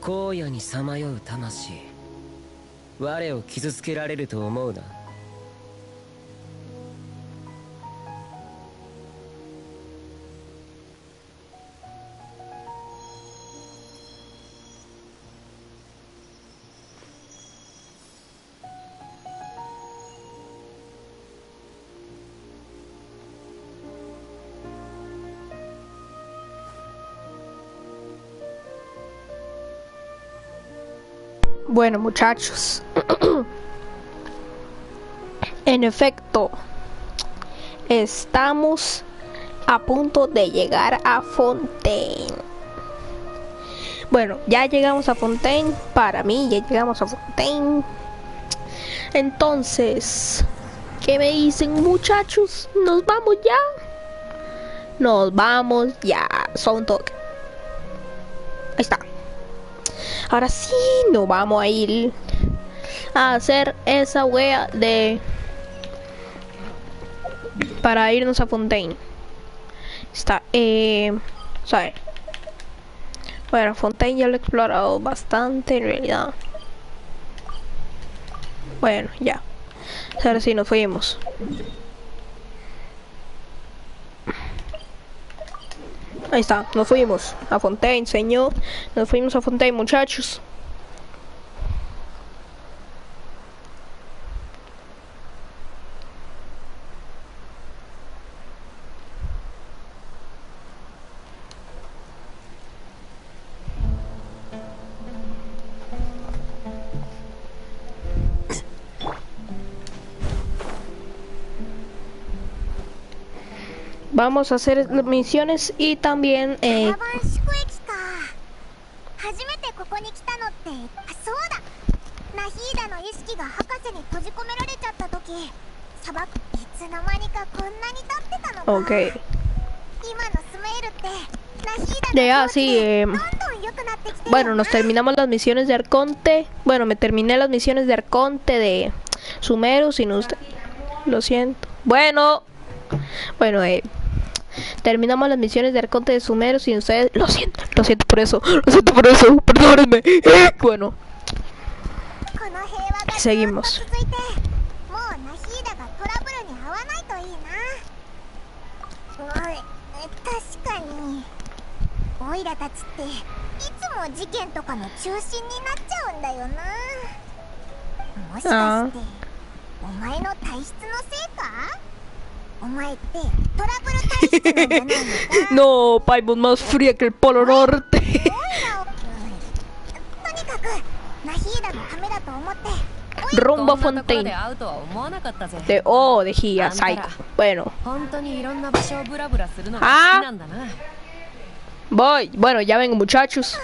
荒野にさまよう魂、我を傷つけられると思うな。Bueno, muchachos, en efecto, estamos a punto de llegar a Fontaine. Bueno, ya llegamos a Fontaine. Para mí, ya llegamos a Fontaine. Entonces, ¿qué me dicen, muchachos? ¿Nos vamos ya? Nos vamos ya. Son toque. Ahí está. Ahora sí nos vamos a ir a hacer esa wea de para irnos a Fontaine. Está, ¿sabes? Bueno, Fontaine ya lo he explorado bastante en realidad. Bueno, ya. Ahora sí nos fuimos. Ahí está, nos fuimos a Fontaine, señor. Nos fuimos a Fontaine, muchachos. Vamos a hacer misiones y también ok. Ya, sí, bueno, nos terminamos las misiones de Arconte. Bueno, me terminé las misiones de Arconte de Sumeru sin usted. Lo siento. Bueno, terminamos las misiones de Arconte de Sumeru sin ustedes. Lo siento por eso, perdónenme. Bueno, seguimos. No, Paimon más fría que el Polo Norte. Rumbo a Fontaine. De Gia, Psycho. Bueno. Voy. Bueno, ya vengo, muchachos.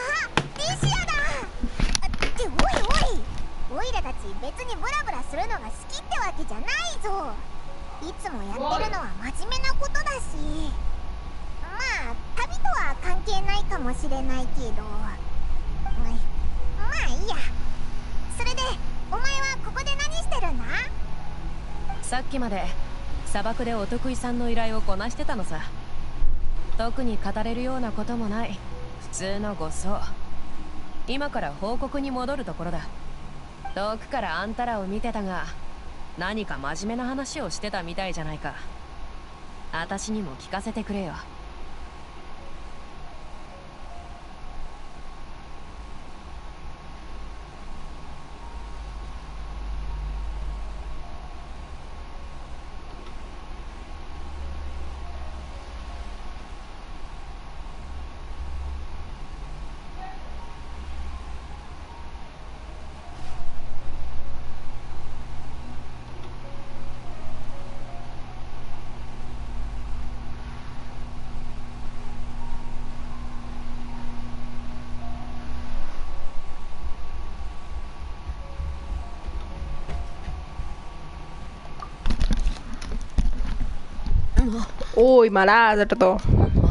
Uy, malardo.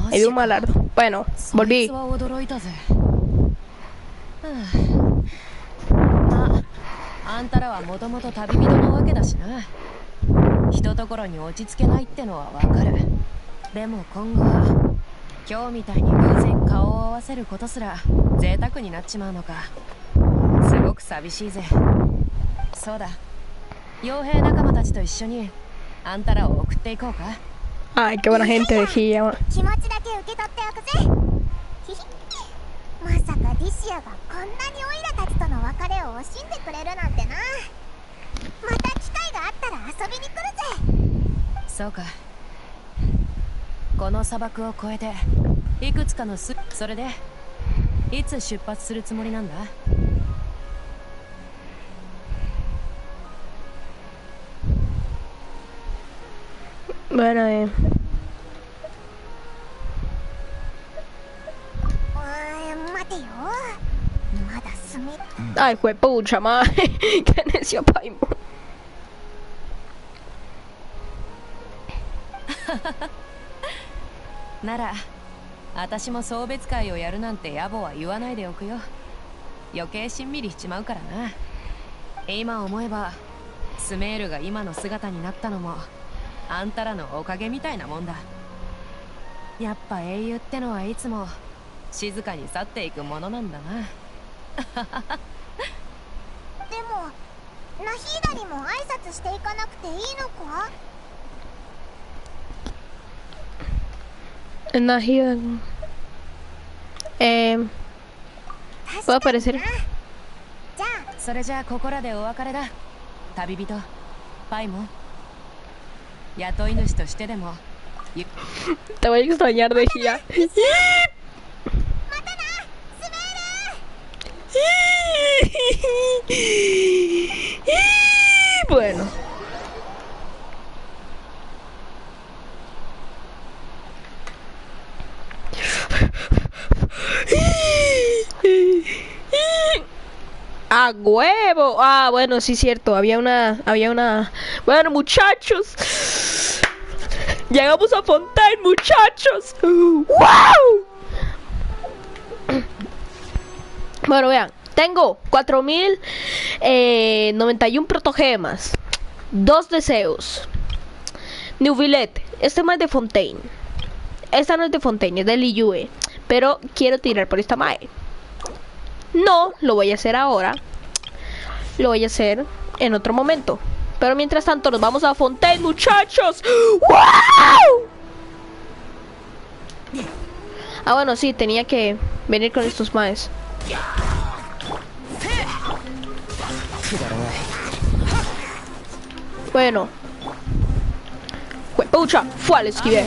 Me dio un malardo. Bueno, volví. 贅沢になっちまうのか。すごく寂しいぜ。そうだ、傭兵仲間たちと一緒にあんたらを送っていこうか。Ay, qué buena gente de Hiyama. 気持ちだけ受け取っておくぜ。ひひまさかリシアがこんなにオイラたちとの別れを惜しんでくれるなんてな。また機会があったら遊びに来るぜ。そうか。この砂漠を越えていくつかのそれでいつ出発するつもりなんだ。Bueno, 待てよ。まだ住め。Ay, juepucha, madre. Qué necio, Paimon. なら私も送別会をやるなんて野暮は言わないでおくよ。余計しんみりしちまうからな。今思えばスメールが今の姿になったのもあんたらのおかげみたいなもんだ。やっぱ英雄ってのはいつも静かに去っていくものなんだな。でもナヒーダにも挨拶していかなくていいのか。Nahida. ¿Puedo aparecer? じゃあそれじゃあここらでお別れだ。旅人パイモン、雇い主としてでも Te voy a extrañar de Hia. またなスメール。 Bueno. ¡A huevo! Ah, bueno, sí, cierto. Había una. Bueno, muchachos. Llegamos a Fontaine, muchachos. ¡Wow! Bueno, vean. Tengo 4091 protogemas. 2 deseos. Neuvillet. Este más de Fontaine. Esta no es de Fontaine, es de Liyue. Pero quiero tirar por esta mae. No, lo voy a hacer ahora. Lo voy a hacer en otro momento. Pero mientras tanto nos vamos a Fontaine, muchachos. ¡Wow! Ah, bueno, sí, tenía que venir con estos maes. Bueno. Pucha, fue al esquive.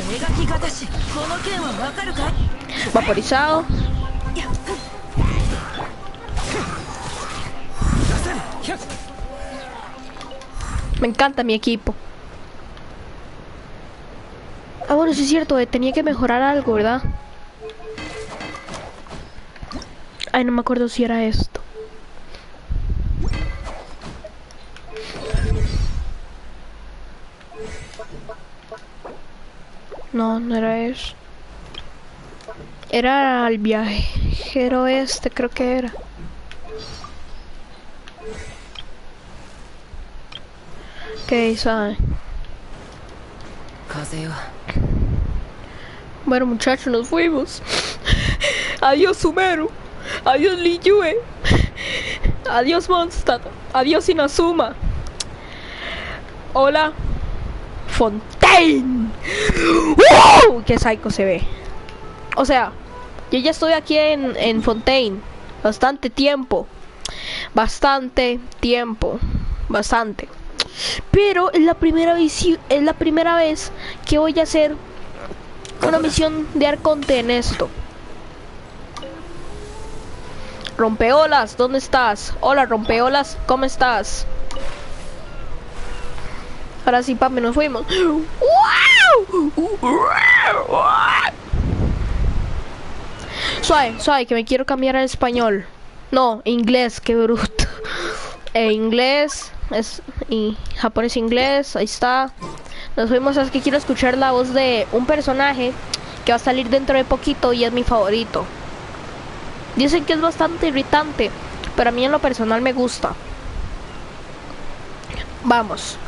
Vaporizado. Me encanta mi equipo. Ah, bueno, sí es cierto, tenía que mejorar algo, ¿verdad? Ay, no me acuerdo si era esto. No, no era eso. Era el viajero este, creo que era. ¿Qué sabe? Bueno, muchachos, nos fuimos. Adiós, Sumeru. Adiós, Liyue. Adiós, Mondstadt. Adiós, Inazuma. Hola, Fontaine. ¡Wow! ¡Qué psycho se ve! O sea, yo ya estoy aquí en Fontaine. Bastante tiempo. Bastante. Pero es la primera vez que voy a hacer una misión de arconte en esto. Rompeolas, ¿dónde estás? Hola, rompeolas, ¿cómo estás? Ahora sí, papi, nos fuimos. Suave, que me quiero cambiar al español. No, inglés, qué bruto. Inglés y japonés, inglés, ahí está. Nos fuimos, es que quiero escuchar la voz de un personaje que va a salir dentro de poquito y es mi favorito. Dicen que es bastante irritante, pero a mí en lo personal me gusta. Vamos.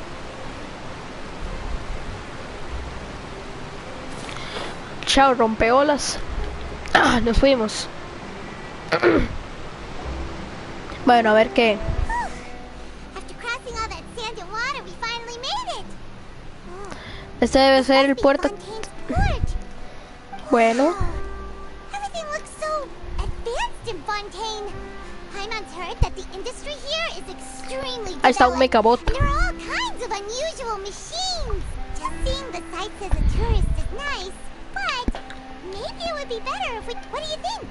Chao, rompeolas. Ah, nos fuimos. Bueno, a ver qué. After crossing all that sand and water, we finally made it. Este debe ser el puerto. Fontaine's port. Bueno. Everything looks so advanced in Fontaine. Hyman's heard that the industry here is extremely Ahí está un developed, mecabot. and there are all kinds of unusual machines. Just seeing the sights as a tourist is nice, but maybe it would be better if we... What do you think?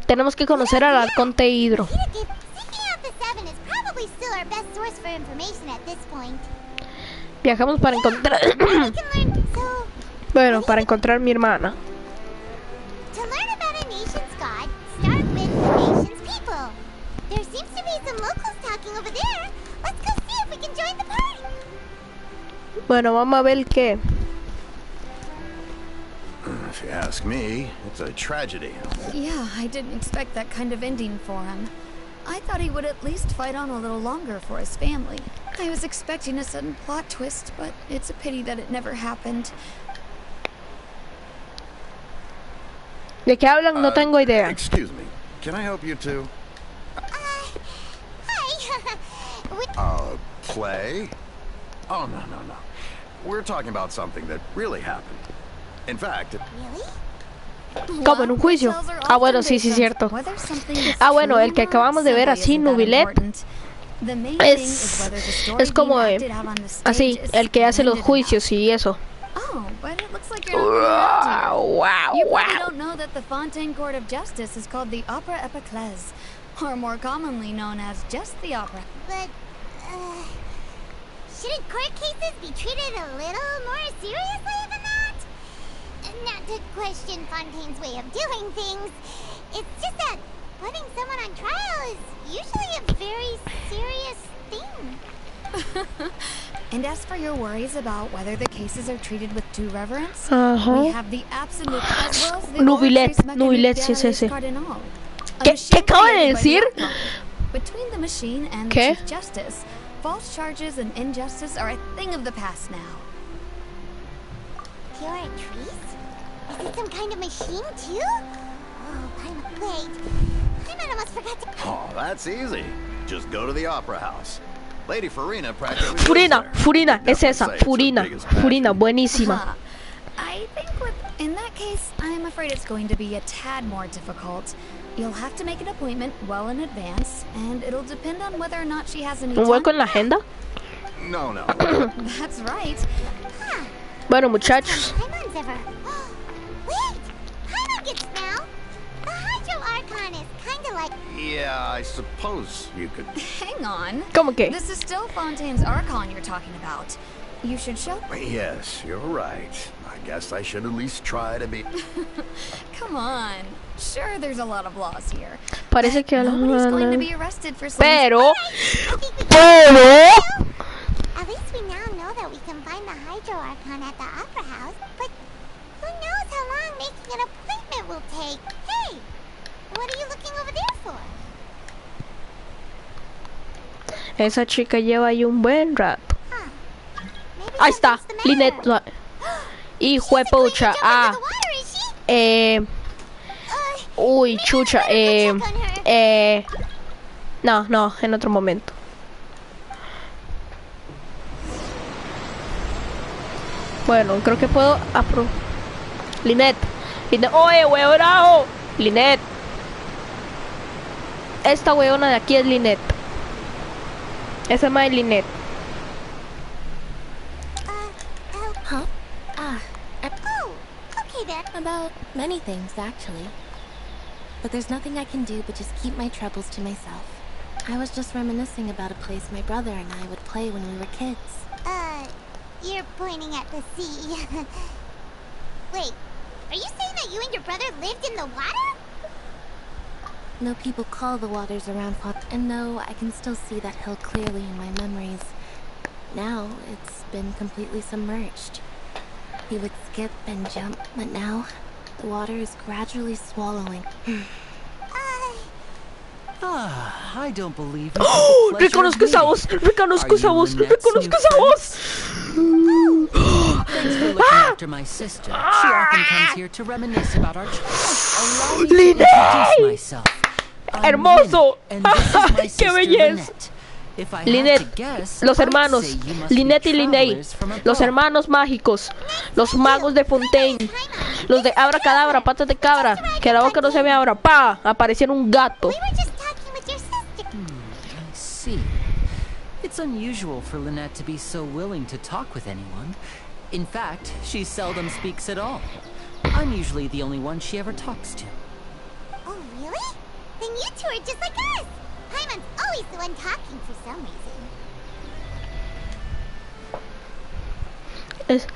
Tenemos que conocer al arconte hidro. Seeking out the Seven is probably still our best source for information at this point. Viajamos para encontrar. We can learn, so... Bueno, para encontrar a mi hermana. To learn about a nation's god, start with the nation's people. There seems to be some locals talking over there. Let's go see if we can join the party. Bueno, vamos a ver qué. If you ask me, it's a tragedy. Yeah, I didn't expect that kind of ending for him. I thought he would at least fight on a little longer for his family. I was expecting a sudden plot twist, but it's a pity that it never happened. ¿De qué hablan? No tengo idea. Excuse me. Can I help you too? Hi. Play? Oh, no. We're talking about something that really happened. In fact, Really? Como en un juicio. Ah, bueno, sí, cierto. Ah, bueno, el que acabamos de ver así, Nubilet, es como así, el que hace los juicios y eso. Oh, but it looks like you're not really around here. Wow, You probably wow. don't know that the Fontaine Court of Justice is called the Opera Epiclese, or more commonly known as just the Opera. But, shouldn't court cases be treated a little more seriously than that? Not to question Fontaine's way of doing things. It's just that putting someone on trial is usually a very serious thing. And as for your worries about whether the cases are treated with due reverence, Ajá. we have the absolute as well as the Nubilet, Ordres Nubilet, sí es Mechanicales ese. Cardinal. A ¿Qué machine acaba de created by decir? the outcome. Between the machine and the ¿Qué? Chief Justice, false charges and injustice are a thing of the past now. Pure trees? Is it some kind of machine too? Oh, wait. I almost forgot to... oh, that's easy. Just go to the opera house. Lady Farina practically Furina, lives there. Furina, es Definitely esa, say it's her Furina, biggest passion. Furina, buenísima. Huh. I think in that case, I'm afraid it's going to be a tad more difficult. You'll have to make an appointment well in advance, and it'll depend on whether or not she has any ¿Un hueco time. en la agenda? No. That's right. Bueno, muchachos. Hyman's ever... Wait! Hyman gets now! The Hydro Archon is kinda like... Yeah, I suppose you could. Hang on. ¿Cómo que? This is still Fontaine's Archon you're talking about. You should show... Yes, you're right. I guess I should at least try to be. Come on. Sure, there's a lot of laws here. Parece que Nobody's going to be arrested for some... Pero, At least we now know that we can find the Hydro Archon at the Opera House, but who knows how long making an appointment will take? Hey! What are you looking over there for? esa chica lleva ahí un buen rato. Maybe Ahí está, something's the Linet. matter. Hijo de She's agreed to pucha. jump Ah, into the water, is she? uy, chucha. Maybe we better go check on her. No, en otro momento. Bueno, creo que puedo Linet. Oye, huevonao. Linet. Esta huevona de aquí es Linet. Esa es más Linet. Huh? Oh, okay then. About many things, actually. But there's nothing I can do but just keep my troubles to myself. I was just reminiscing about a place my brother and I would play when we were kids. You're pointing at the sea. Wait, are you saying that you and your brother lived in the water? No people call the waters around Fontaine, and no, I can still see that hill clearly in my memories. Now, it's been completely submerged. He would skip and jump, but now, the water is gradually swallowing. I don't believe it. Reconozco esa voz, reconozco esa voz, reconozco esa voz. Thanks for looking after my sister. She often comes here to reminisce about our childhood. Allow me to introduce myself. I'm Hermoso. Lynn, and this is my Qué sister belleza. Lynette. If I had to Lynette, guess, los I'd hermanos, say you must be Lynette y Linnea, travelers from los abroad. hermanos mágicos, los magos de Fontaine, los de Abracadabra, patas de cabra, que la boca no se me abra, pa, aparecieron un gato. We were just talking with your sister. I see. It's unusual for Lynette to be so willing to talk with anyone. In fact, she seldom speaks at all. I'm usually the only one she ever talks to. Oh, really? Then you two are just like us. Paimon's always the one talking for some reason.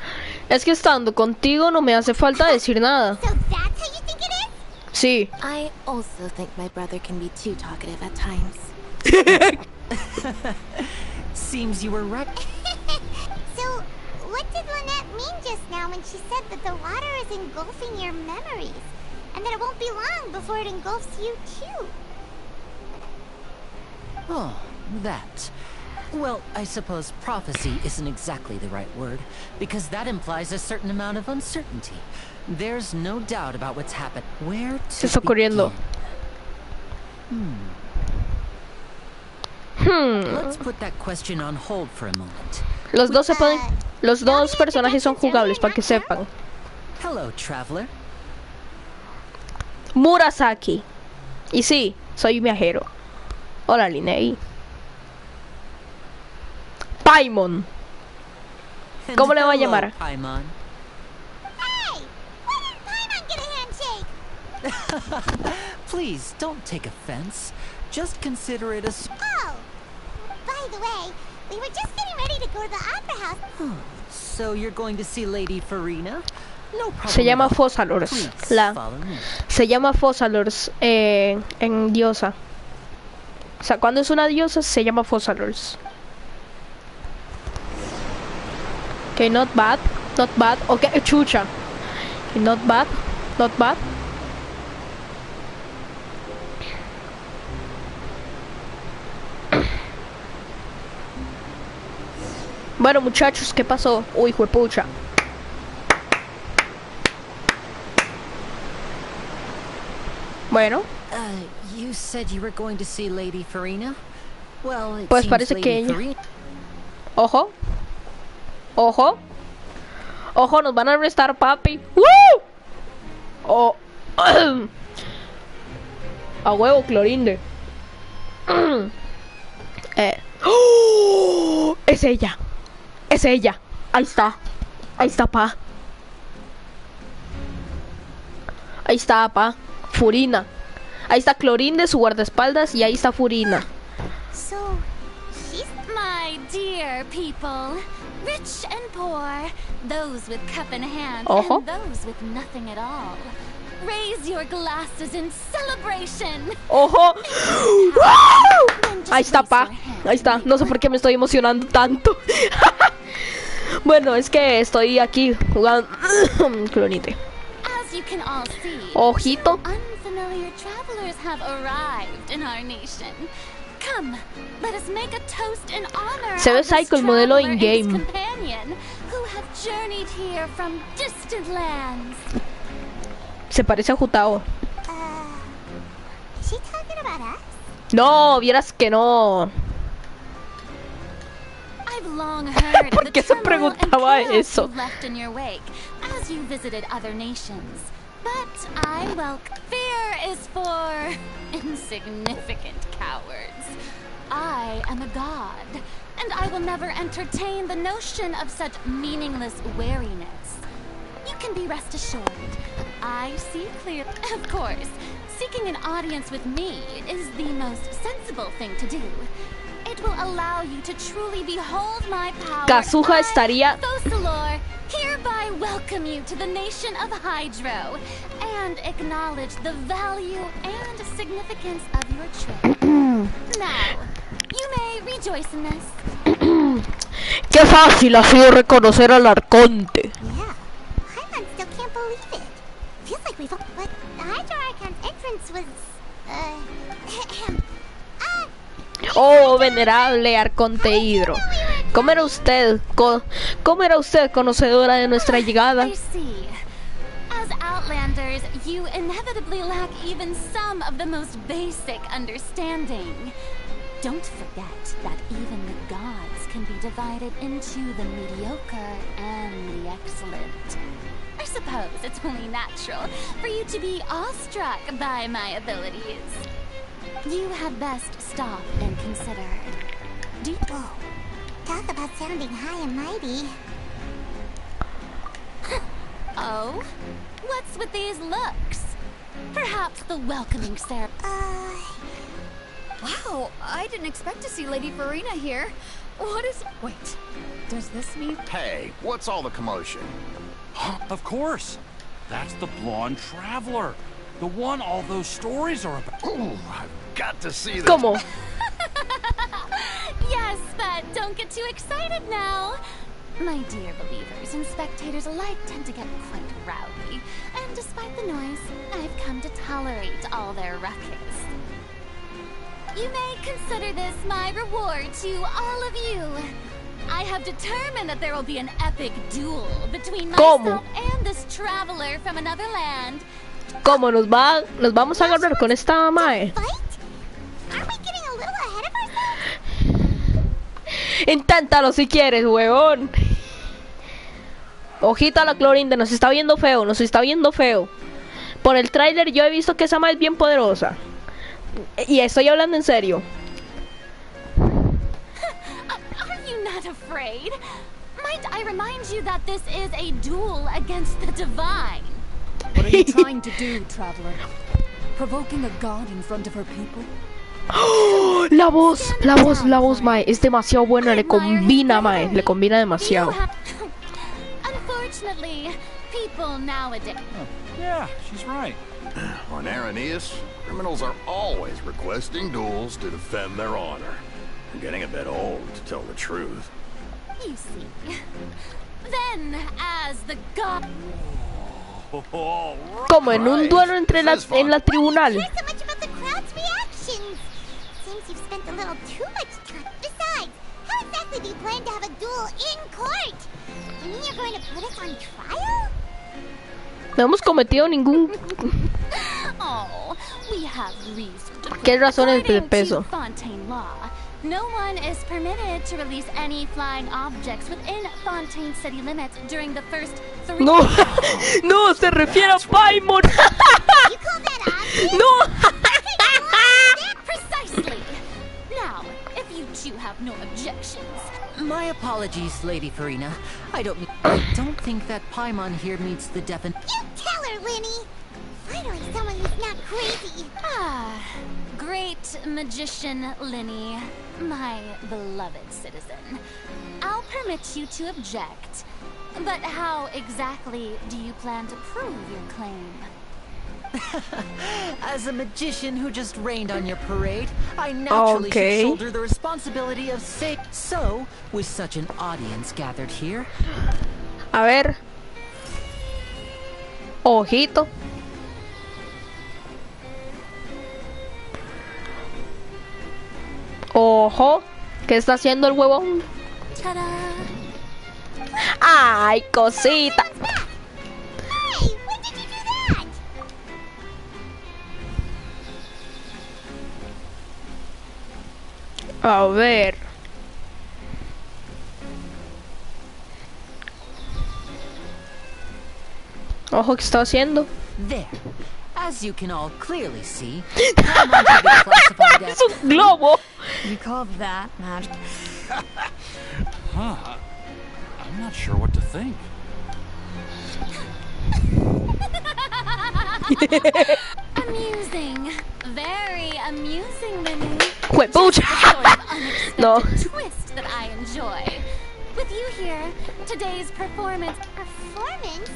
Es que estando contigo no me hace falta decir nada. So that's how you think it is? Sí. I also think my brother can be too talkative at times. Seems you were right. So, what did Lynette mean just now when she said that the water is engulfing your memories? And that it won't be long before it engulfs you too? Oh, that. Well, I suppose prophecy isn't exactly the right word, because that implies a certain amount of uncertainty. There's no doubt about what's happened. Where Se to está ocurriendo. begin? Let's put that question on hold for a moment. Los dos personajes son jugables, para que sepan. Hello, traveler. Murasaki. Y sí, soy viajero. Hola, Linnea. Paimon. And ¿Cómo le va a hello, llamar? Paimon. Hey! Why didn't Paimon get a handshake? Please, don't take offense. Just consider it a... Oh! By the way, we were just getting ready to go to the opera house. So you're going to see Lady Farina? No problem. Se llama at all. Fossalors. Please, follow me. Se llama Fossalors en diosa. O sea, cuando es una diosa se llama Fossalors. Okay, not bad. Not bad. Okay, chucha. Okay, not bad. Not bad. Bueno, muchachos, ¿qué pasó? Uy, juepucha. Bueno, You said you were going to see Lady Farina? Well, it pues seems parece Lady que ella... Farina... Ojo. Ojo. Ojo, nos van a arrestar, papi. ¡Woo! Oh. A huevo, clorinde. ¡Oh! Es ella. Es ella. Ahí está. Ahí está, pa. Ahí está, pa. Furina. Ahí está Clorinde, su guardaespaldas, y ahí está Furina. So, she's... My dear people, rich and poor, those with cup in hand Ojo. and those with nothing at all. Raise your glasses in celebration. ¡Ojo! Then just Ahí está, raise pa. your hand Ahí está. No sé por qué me estoy emocionando tanto. Bueno, es que estoy aquí jugando Clorinde. As you can all see, Ojito. unfamiliar travelers have arrived in our nation. Come, let us make a toast in honor Se ve of this psycho el modelo traveler and his in-game. companion who have journeyed here from distant lands. Se parece a Jutao. Is she talking about us? No, vieras que no. I've long heard ¿Por of the qué se turmoil and preguntaba chaos eso? you've left in your wake as you visited other nations. But fear is for insignificant cowards. I am a god, and I will never entertain the notion of such meaningless wariness. You can be rest assured. I see clearly. Of course, seeking an audience with me is the most sensible thing to do. It will allow you to truly behold my power. Kazuha estaría... Fossilor, hereby welcome you to the nation of Hydro and acknowledge the value and significance of your trip. Now, you may rejoice in this. Qué fácil ha sido reconocer al arconte. Yeah. Paimon still can't believe it. Feels like we've... But Hydro Archon's entrance was... Oh, venerable arconte hidro. ¿Cómo era usted? ¿Cómo era usted conocedora de nuestra llegada? I see. As Outlanders, you inevitably lack even some of the most basic understanding. Don't forget that even the gods can be divided into the mediocre and the excellent. I suppose it's only natural for you to be awestruck by my abilities. You had best stop and consider. Whoa. Talk about sounding high and mighty. Oh? What's with these looks? Perhaps the welcoming ceremony. Wow, I didn't expect to see Lady Farina here. What is... Wait, does this mean... Hey, what's all the commotion? Of course. That's the blonde traveler. The one all those stories are about. Ooh, I've got to see this. ¿Cómo? Yes, but don't get too excited now. My dear believers and spectators alike tend to get quite rowdy, and despite the noise, I've come to tolerate all their ruckus. You may consider this my reward to all of you. I have determined that there will be an epic duel between myself and this traveler from another land. ¿Cómo nos vamos a agarrar con esta mae? Aren't we getting a little ahead of ourselves? Inténtalo si quieres, huevón. Ojito a la Clorinda, nos está viendo feo, nos está viendo feo. Por el tráiler yo he visto que esa mae es bien poderosa. Y estoy hablando en serio. Are you not afraid? Might I remind you that this is a duel against the divine? What are you trying to do, traveler? Provoking a god in front of her people? ¡Oh! La voz, mae, es demasiado buena, le combina, mae, le combina demasiado. Unfortunately, people nowadays. Yeah, she's right. On Araneus, criminals are always requesting duels to defend their honor. I'm getting a bit old, to tell the truth. You see. Then, as the god... Como en un duelo entre en la tribunal. Here's so much about the crowd's reactions. Seems you've spent a little too much time. Besides, how exactly do you plan to have a duel in court? You mean you're going to put us on trial? No hemos cometido ningún... Oh, we have reason to... ¿Qué razones de peso? Fontaine law. No one is permitted to release any flying objects within Fontaine city limits during the first 3 No, no, se refiere a Paimon. You call that obvious? No. Precisely. Now, if you two have no objections. My apologies, Lady Farina. I don't think that Paimon here meets the definition. You tell her, Linny. Finally, someone who's not crazy. Ah, great magician Linny, my beloved citizen. I'll permit you to object, but how exactly do you plan to prove your claim? As a magician who just rained on your parade, I naturally should shoulder the responsibility of saying so with such an audience gathered here. A ver. Ojito. Ojo, ¿qué está haciendo el huevón? Ta-da. Ay, cosita. Hey, when did you do that? A ver. Ojo, ¿qué está haciendo? There. As you can all clearly see, Paimon can be classified as... Es un globo. You call that magic? Huh. I'm not sure what to think. Amusing. Very amusing, Linny. Juepucha. No. Twist that I enjoy. With you here, today's performance... Performance?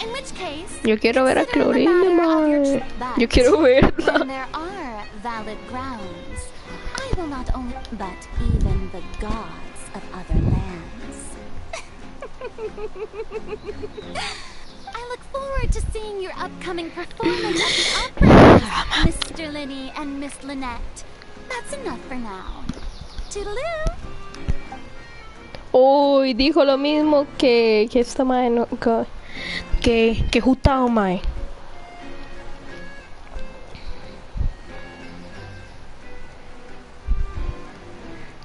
In which case... Yo quiero ver a Clorinda, mae. Yo quiero verla. When there are valid grounds, I will not only... but even the gods of other lands. I look forward to seeing your upcoming performance at the opera, Mr. Linny and Miss Lynette. That's enough for now. Toodaloo! Uy, dijo lo mismo que esta mae, no, que Jutao mae.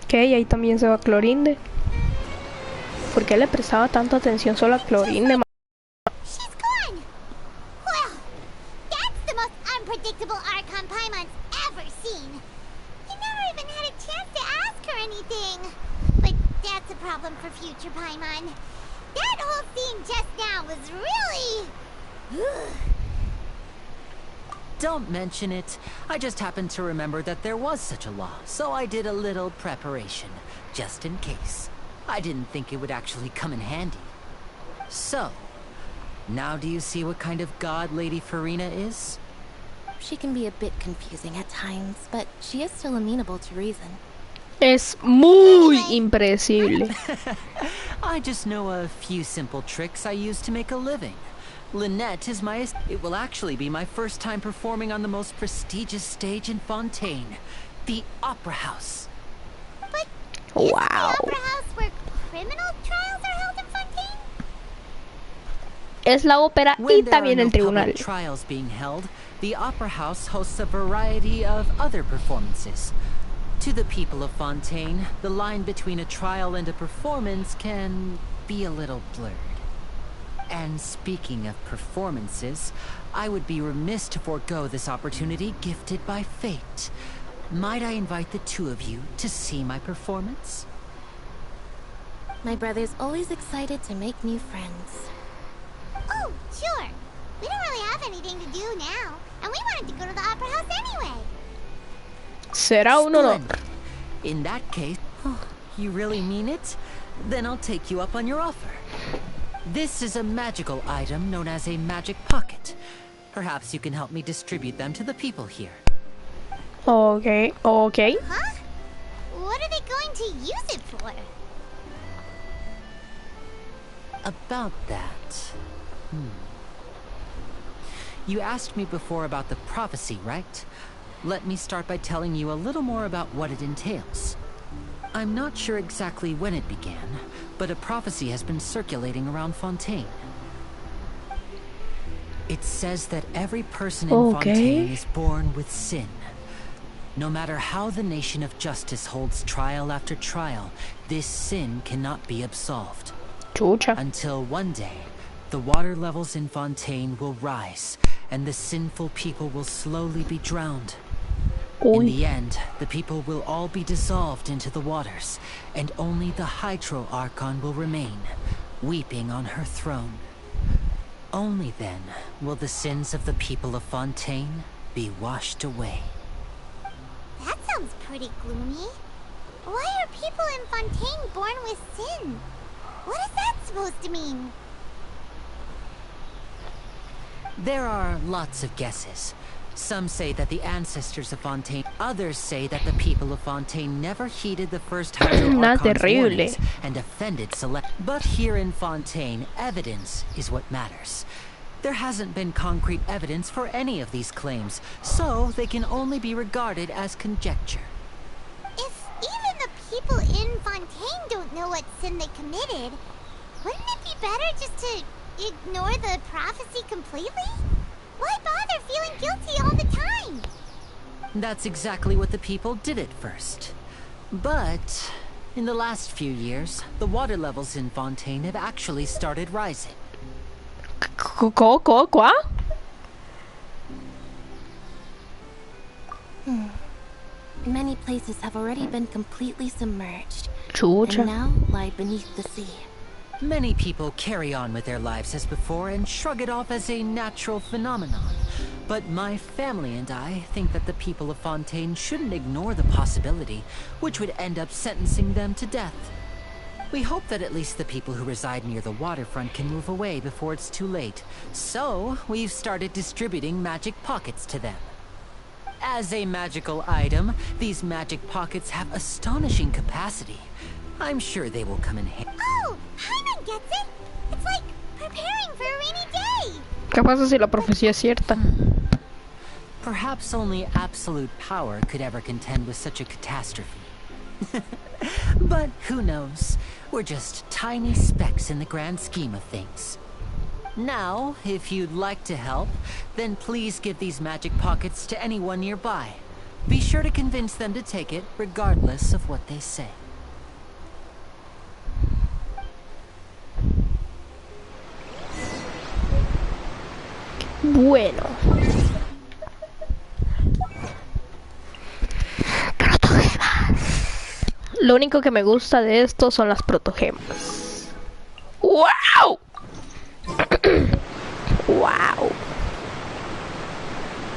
Ok, ahí también se va Clorinde. ¿Por qué le prestaba tanta atención solo a Clorinde? She's gone! Well, that's the most unpredictable Archon Paimon's ever seen. You never even had a chance to ask her anything. But that's a problem for future Paimon. That whole scene just now was really... Don't mention it. I just happened to remember that there was such a law, so I did a little preparation, just in case. I didn't think it would actually come in handy. So, now do you see what kind of god Lady Farina is? She can be a bit confusing at times, but she is still amenable to reason. Es muy impredecible. I just know a few simple tricks I use to make a living. Lynette is my... It will actually be my first time performing on the most prestigious stage in Fontaine, the Opera House. But wow. The Opera House where criminal trials are held in Fontaine? Es la ópera y también el tribunal. When there are no public trials being held, the Opera House hosts a variety of other performances. To the people of Fontaine, the line between a trial and a performance can be a little blurred. And speaking of performances, I would be remiss to forego this opportunity gifted by fate. Might I invite the two of you to see my performance? My brother's always excited to make new friends. Oh, sure. We don't really have anything to do now, and we wanted to go to the Opera House anyway. Será un honor. In that case, you really mean it? Then I'll take you up on your offer. This is a magical item known as a magic pocket. Perhaps you can help me distribute them to the people here. Okay, okay. Huh? What are they going to use it for? About that... You asked me before about the prophecy, right? Let me start by telling you a little more about what it entails. I'm not sure exactly when it began, but a prophecy has been circulating around Fontaine. It says that every person in Fontaine is born with sin. No matter how the nation of justice holds trial after trial, this sin cannot be absolved. Chucha. Until one day, the water levels in Fontaine will rise, and the sinful people will slowly be drowned. In the end, the people will all be dissolved into the waters, and only the Hydro Archon will remain, weeping on her throne. Only then will the sins of the people of Fontaine be washed away. That sounds pretty gloomy. Why are people in Fontaine born with sin? What is that supposed to mean? There are lots of guesses. Some say that the ancestors of Fontaine, others say that the people of Fontaine never heeded the first Hydro Archon's warnings and offended Celeste. But here in Fontaine, evidence is what matters. There hasn't been concrete evidence for any of these claims, so they can only be regarded as conjecture. If even the people in Fontaine don't know what sin they committed, wouldn't it be better just to ignore the prophecy completely? Why bother feeling guilty all the time? That's exactly what the people did at first. But in the last few years, the water levels in Fontaine have actually started rising. Quoi? Many places have already been completely submerged, Chucha. and now lie beneath the sea. Many people carry on with their lives as before and shrug it off as a natural phenomenon. But my family and I think that the people of Fontaine shouldn't ignore the possibility, which would end up sentencing them to death. We hope that at least the people who reside near the waterfront can move away before it's too late. So, we've started distributing magic pockets to them. As a magical item, these magic pockets have astonishing capacity. I'm sure they will come in handy. Oh, Hyman gets it. It's like preparing for a rainy day. ¿Qué pasa si la profecía es cierta? Perhaps only absolute power could ever contend with such a catastrophe. But who knows? We're just tiny specks in the grand scheme of things. Now, if you'd like to help, then please give these magic pockets to anyone nearby. Be sure to convince them to take it, regardless of what they say. Bueno. Protogemas. Lo único que me gusta de esto son las protogemas. ¡Wow! ¡Wow!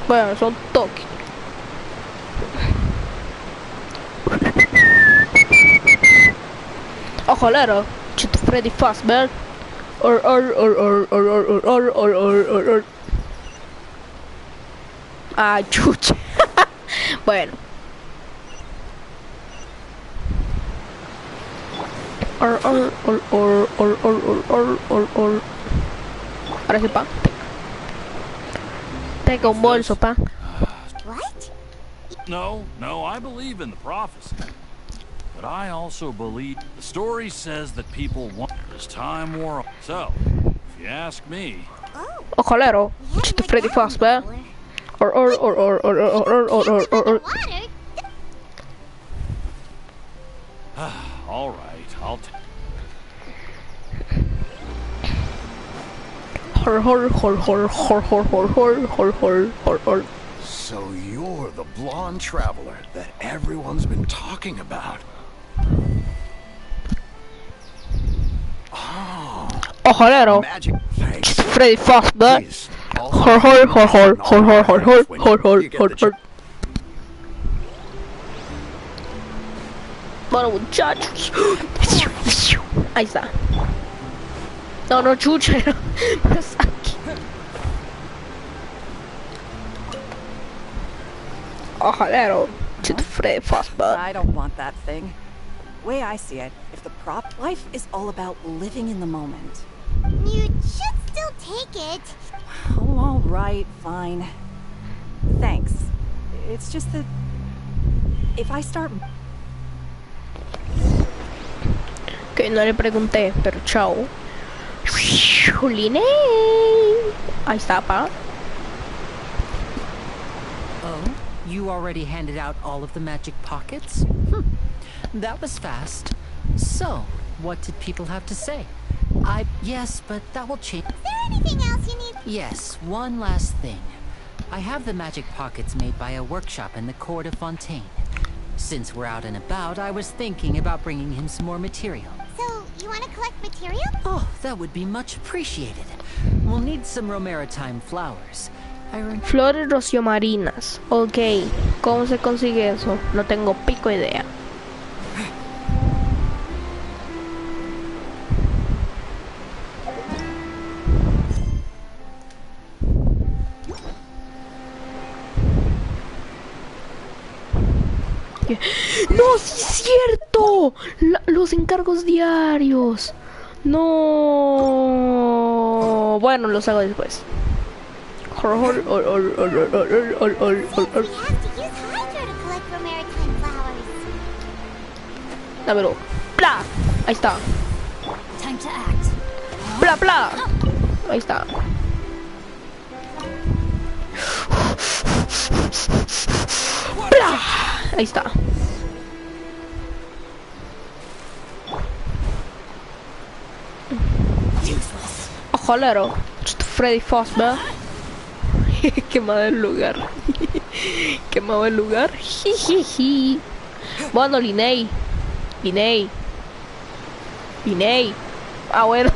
Bueno, son toques. Ojalá, Chito Freddy Fazbear. Or. Ah, chucha. Bueno. Ahora sí, pa. Tenga un bolso, pa. What? No, I believe in the prophecy. But I also believe the story says that people want as time wore on. So, if you ask me... Ojalá, Chito Freddy Fazbear. Or. All right, I'll take. So you're the blonde traveler that everyone's been talking about. Oh. Ojalá, Magic. Thanks. Freddy Fazbear. Please. Bueno, muchachos. Ahí está. No, chucha. Ojalá, Chito Freddy Fazbear. I don't want that thing. Way I see it, if the life is all about living in the moment. You should still take it. Oh, all right, fine. Thanks. It's just that if I start... Que no le pregunté, pero chao. Juline. Ahí está, pa. Oh, you already handed out all of the magic pockets? That was fast. So, what did people have to say? Yes, but that will change. Is there anything else you need? Yes, one last thing. I have the magic pockets made by a workshop in the court of Fontaine. Since we're out and about, I was thinking about bringing him some more material. So, you want to collect material? Oh, that would be much appreciated. We'll need some Romaritime flowers. Flores rociomarinas. Ok. ¿Cómo se consigue eso? No tengo pico idea. ¡No, sí es cierto! Los encargos diarios. No. Bueno, los hago después. We have to use Hydra to collect Romaritime flowers. Dámelo. ¡Bla! Ahí está. Time to act. ¡Bla, bla! Ahí está. ¡Bla! Ahí está. Ojolero. Freddy Fazbear. Quemado el lugar. Quemado el lugar. Jijiji. Bueno, Linney. Ah, bueno.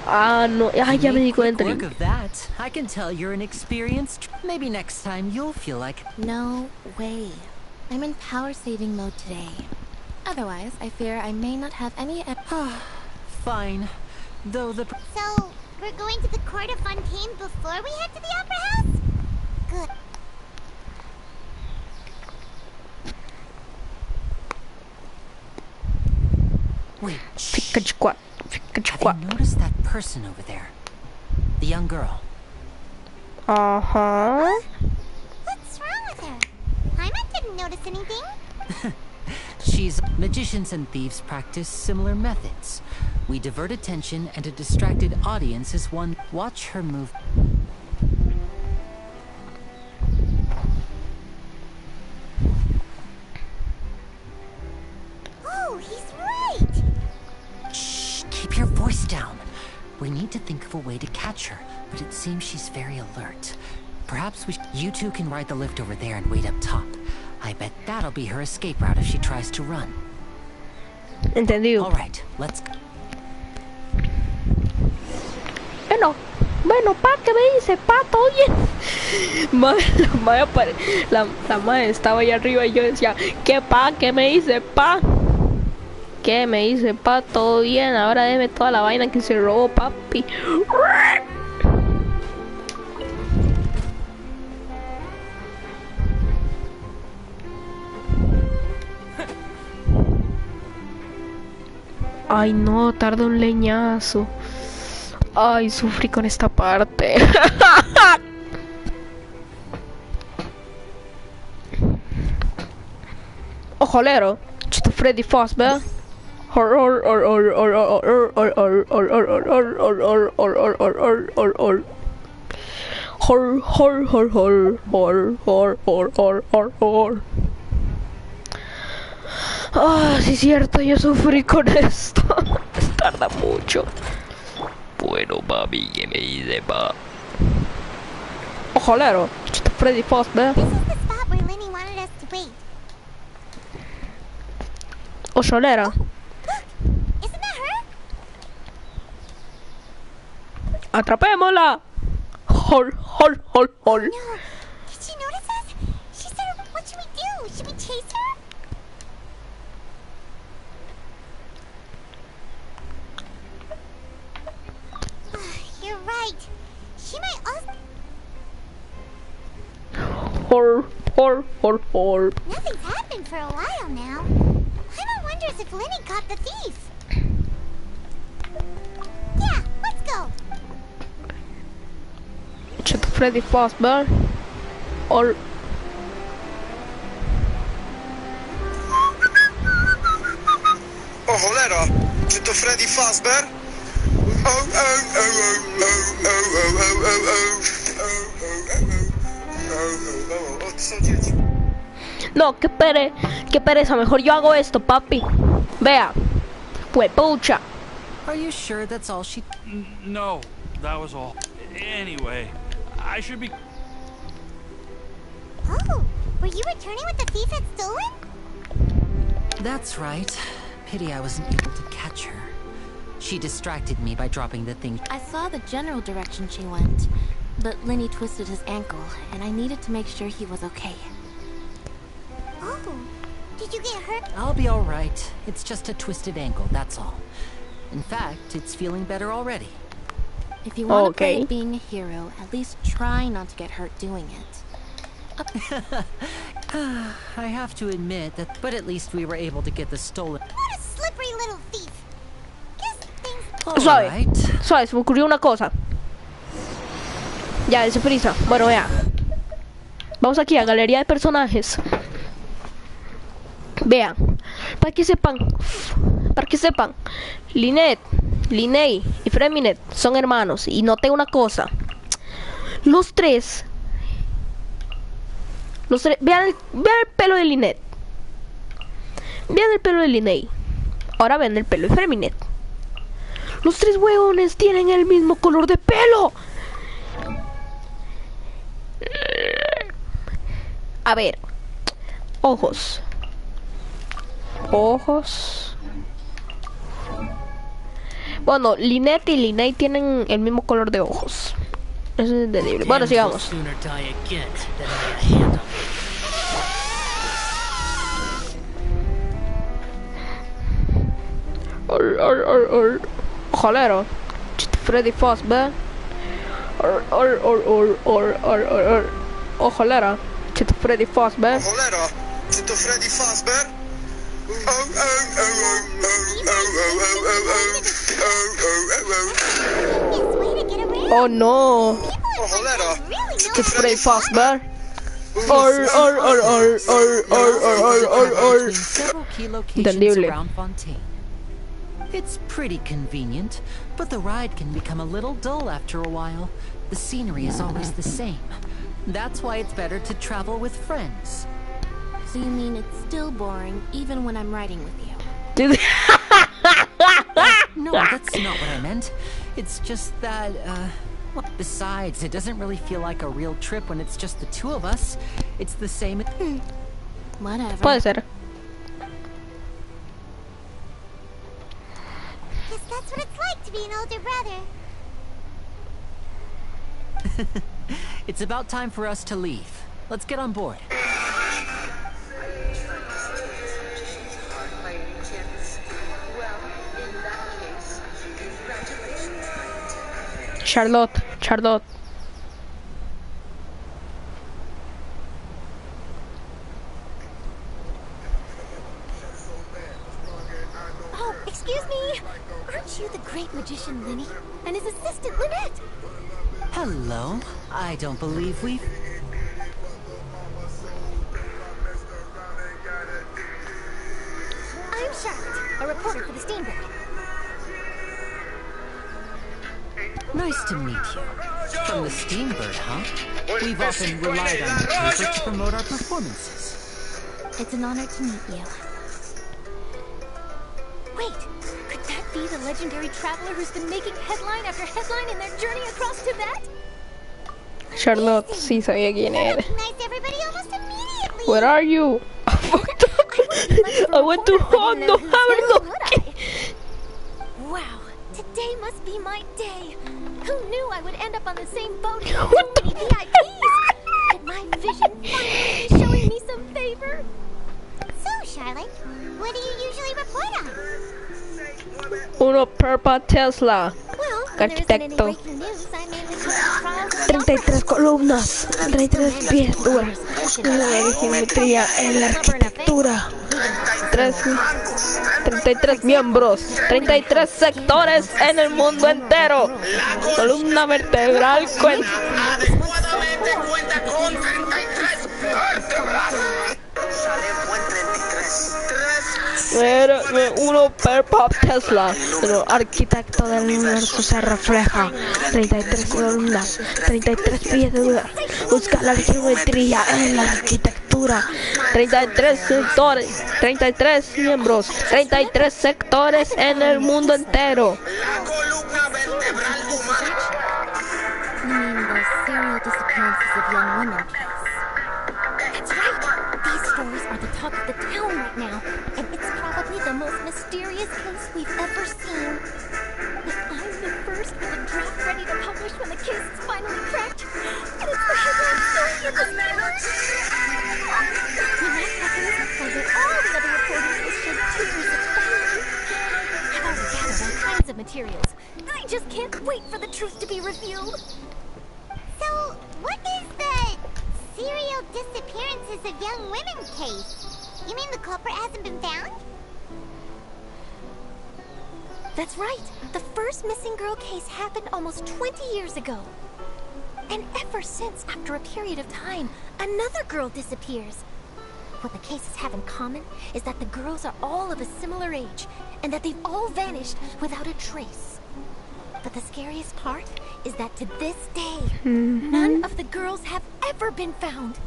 Ah, no. Ay, ya me di cuenta. Look of that. I can tell you're an experienced. Maybe next time you'll feel like. No way. I'm in power saving mode today. Otherwise, I fear I may not have any. Fine. Though the. So, we're going to the court of Fontaine before we head to the opera house? Good. Wait. Have you noticed that person over there? The young girl. Uh-huh. What's wrong with her? Paimon didn't notice anything. Magicians and thieves practice similar methods. We divert attention, and a distracted audience is one. Watch her move. Oh, he's right! Shh, keep your voice down. We need to think of a way to catch her, but it seems she's very alert. Perhaps you two can ride the lift over there and wait up top. I bet that'll be her escape route if she tries to run. Entendido. All right, let's go. Bueno, pa, ¿qué me dice? Pa, todo bien. La madre estaba ahí arriba y yo decía, ¿qué pa? ¿Qué me dice, pa? ¿Qué me dice, pa? Todo bien, ahora deme toda la vaina que se robó, papi. Ay, no, tarda un leñazo. Ay, sufrí con esta parte. Ojolero, Chito Freddy Fazbear. Ah, sí es cierto, yo sufrí con esto. Tarda mucho. Bueno, mami, que me dice, pa. Ojolero, Chito Freddy Fazbear. This is the spot where Lenny wanted us to wait. Ojolera. Isn't that her? Atrapémosla. Hol. No. Did she notice us? She said, what should we do? Should we chase her? You're right. She might also... Nothing's happened for a while now. Paimon wonders if Lenny caught the thief. Yeah, let's go. Chito Freddy Fazbear. Or... Ojolera, Chito Freddy Fazbear. No, qué pereza, mejor yo hago esto, papi. Vea, pues pucha. Are you sure that's all she... No, that was all. Anyway, I should be... Oh, were you returning what the thief had stolen? That's right. Pity I wasn't able to catch her. She distracted me by dropping the thing. I saw the general direction she went, but Lenny twisted his ankle, and I needed to make sure he was okay. Oh, did you get hurt? I'll be all right. It's just a twisted ankle, that's all. In fact, it's feeling better already. If you want to play being a hero, at least try not to get hurt doing it. I have to admit that, but at least we were able to get the stolen... What a slippery little thief! Suave, se me ocurrió una cosa. Ya, dese prisa. Bueno, vea. Vamos aquí a galería de personajes. Vean, para que sepan, Lynette, Linney y Freminet son hermanos. Y noté una cosa. Los tres, vean el pelo de Lynette. Vean el pelo de Linney. Ahora vean el pelo de Freminet. Los tres huevones tienen el mismo color de pelo. A ver. Ojos. Bueno, Lynette y Linney tienen el mismo color de ojos. Eso es entendible. Bueno, sigamos. Ojolero, Freddy Fazbear. Ojolera, Freddy Fazbear. Ojolera, Freddy Fazbear. Oh no, Ojolera, Freddy Fazbear. Between several key locations Entendible. around Fontaine. It's pretty convenient, but the ride can become a little dull after a while. The scenery is always the same. That's why it's better to travel with friends. So you mean it's still boring even when I'm riding with you? No, that's not what I meant. It's just that, well, besides, it doesn't really feel like a real trip when it's just the two of us. It's the same. Whatever. Puede ser. Guess that's what it's like to be an older brother. It's about time for us to leave. Let's get on board. Charlotte. Oh, excuse me. Aren't you the great magician Linny and his assistant Lynette? Hello. I don't believe we've... I'm Charlotte, a reporter for the Steamboat. Nice to meet you. From the Steambird, huh? We've often relied on the paper to promote our performances. It's an honor to meet you. Wait, could that be the legendary traveler who's been making headline after headline in their journey across Tibet? Charlotte, sí sabía quién era. Recognized everybody almost immediately. Where are you? I went to Hondo. Wow, today must be my day. Who knew I would end up on the same boat as so many VIPs? Could my vision finally be showing me some favor? So, Charlotte, what do you usually report on? Uno Perpa Tesla. Well, when there isn't any Arquitecto. breaking news, I mainly cover trials and 33 columnas, 33 pies duras, una geometría en la arquitectura, 33 miembros, 33 sectores en el mundo entero. Columna vertebral cuenta. Adecuadamente cuenta con 33 vértebras. Sale en buen 33. Uno Perpa Tesla, pero arquitecto del universo se refleja. 33 columnas, 33 pies de dura. Busca la geometría en la arquitectura. 33 sectores, 33 miembros, 33 sectores en el mundo entero. La columna vertebral humana. You mean the serial disappearances of young women case? That's right. These stories are the talk of the town right now, and it's probably the most mysterious case we've ever seen. If I'm the first with a draft ready to publish when the case is finally cracked, and it's the headline story in the papers. When that happens, I bet all the other reporters will shed tears of fire. I've already gathered all kinds of materials. I just can't wait for the truth to be revealed. So, what is the serial disappearances of young women case? You mean the culprit hasn't been found? That's right. The first missing girl case happened almost 20 years ago. And ever since, after a period of time, another girl disappears. What the cases have in common is that the girls are all of a similar age, and that they've all vanished without a trace. But the scariest part is that to this day, none of the girls have ever been found.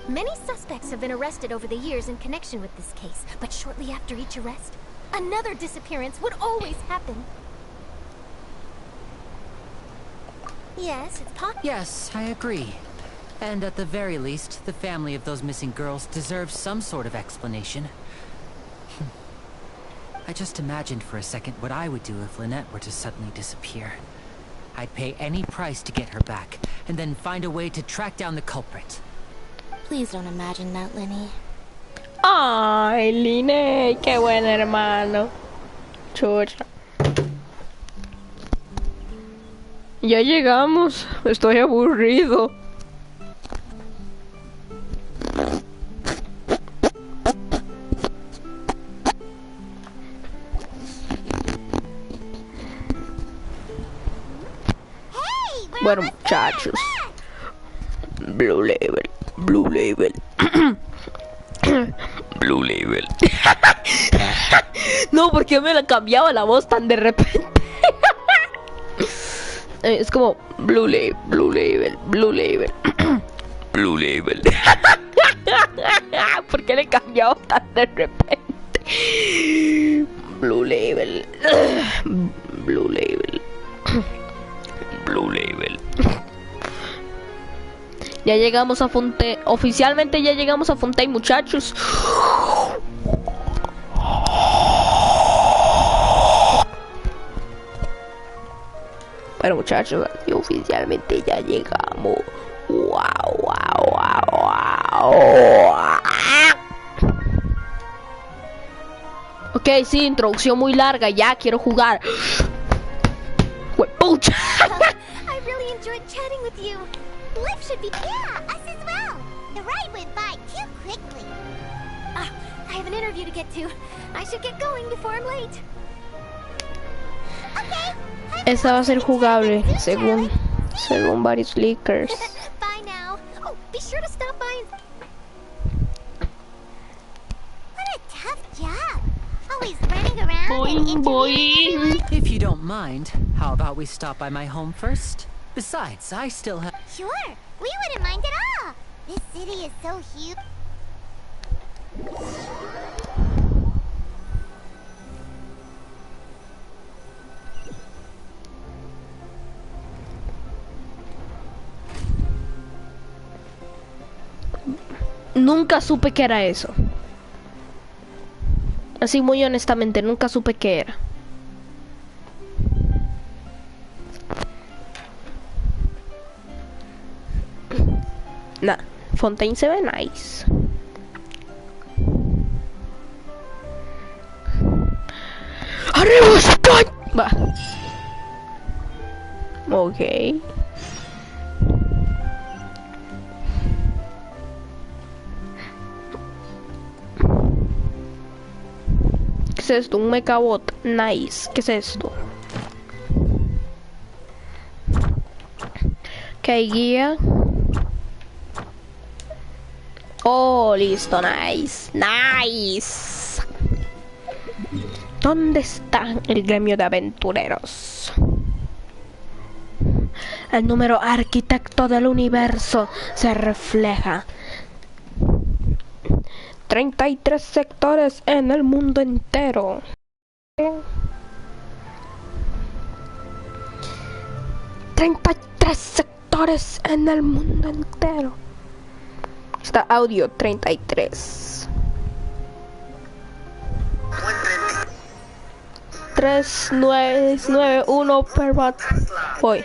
Many suspects have been arrested over the years in connection with this case, but shortly after each arrest, another disappearance would always happen. Yes, it's possible. Yes, I agree. And at the very least, the family of those missing girls deserves some sort of explanation. I just imagined for a second what I would do if Lynette were to suddenly disappear. I'd pay any price to get her back, and then find a way to track down the culprit. Please don't imagine that, Linny. Ay, Line, qué buen hermano. Chucha. Ya llegamos. Estoy aburrido. Bueno, muchachos. Blue Label. Blue Label. Blue Label. No, porque me la cambiaba la voz tan de repente. Es como Blue Label, Blue Label, Blue Label. Blue Label. ¿Por qué le cambiaba tan de repente? Blue Label. Blue Label. Blue Label. Ya llegamos a Fontaine. Oficialmente ya llegamos a Fontaine, muchachos. Bueno, muchachos, oficialmente ya llegamos. Wow, wow, wow, wow. Ok, sí, introducción muy larga. Ya quiero jugar. ¡Huepucha! I really enjoyed chatting with you. Life should be... Yeah, us as well. The ride went by too quickly. I have an interview to get to. I should get going before I'm late. Okay. Esta va a ser jugable, según varios leakers. Bye now. Oh, be sure to stop by and... What a tough job. Always running around and interviewing. If you don't mind, how about we stop by my home first? Besides, I still have... Sure, we wouldn't mind at all. This city is so huge. Nunca supe que era eso. Así muy honestamente, nunca supe qué era. Nah, Fontaine se ve nice. ¡Arriba España! Va. Ok. ¿Qué es esto? Un mecabot. Nice. ¿Qué es esto? Ok, guía. Oh, listo. Nice. Nice. ¿Dónde está el gremio de aventureros? El número arquitecto del universo se refleja. 33 sectores en el mundo entero. 33 sectores en el mundo entero. Está audio 33. 3991 per watt. Voy.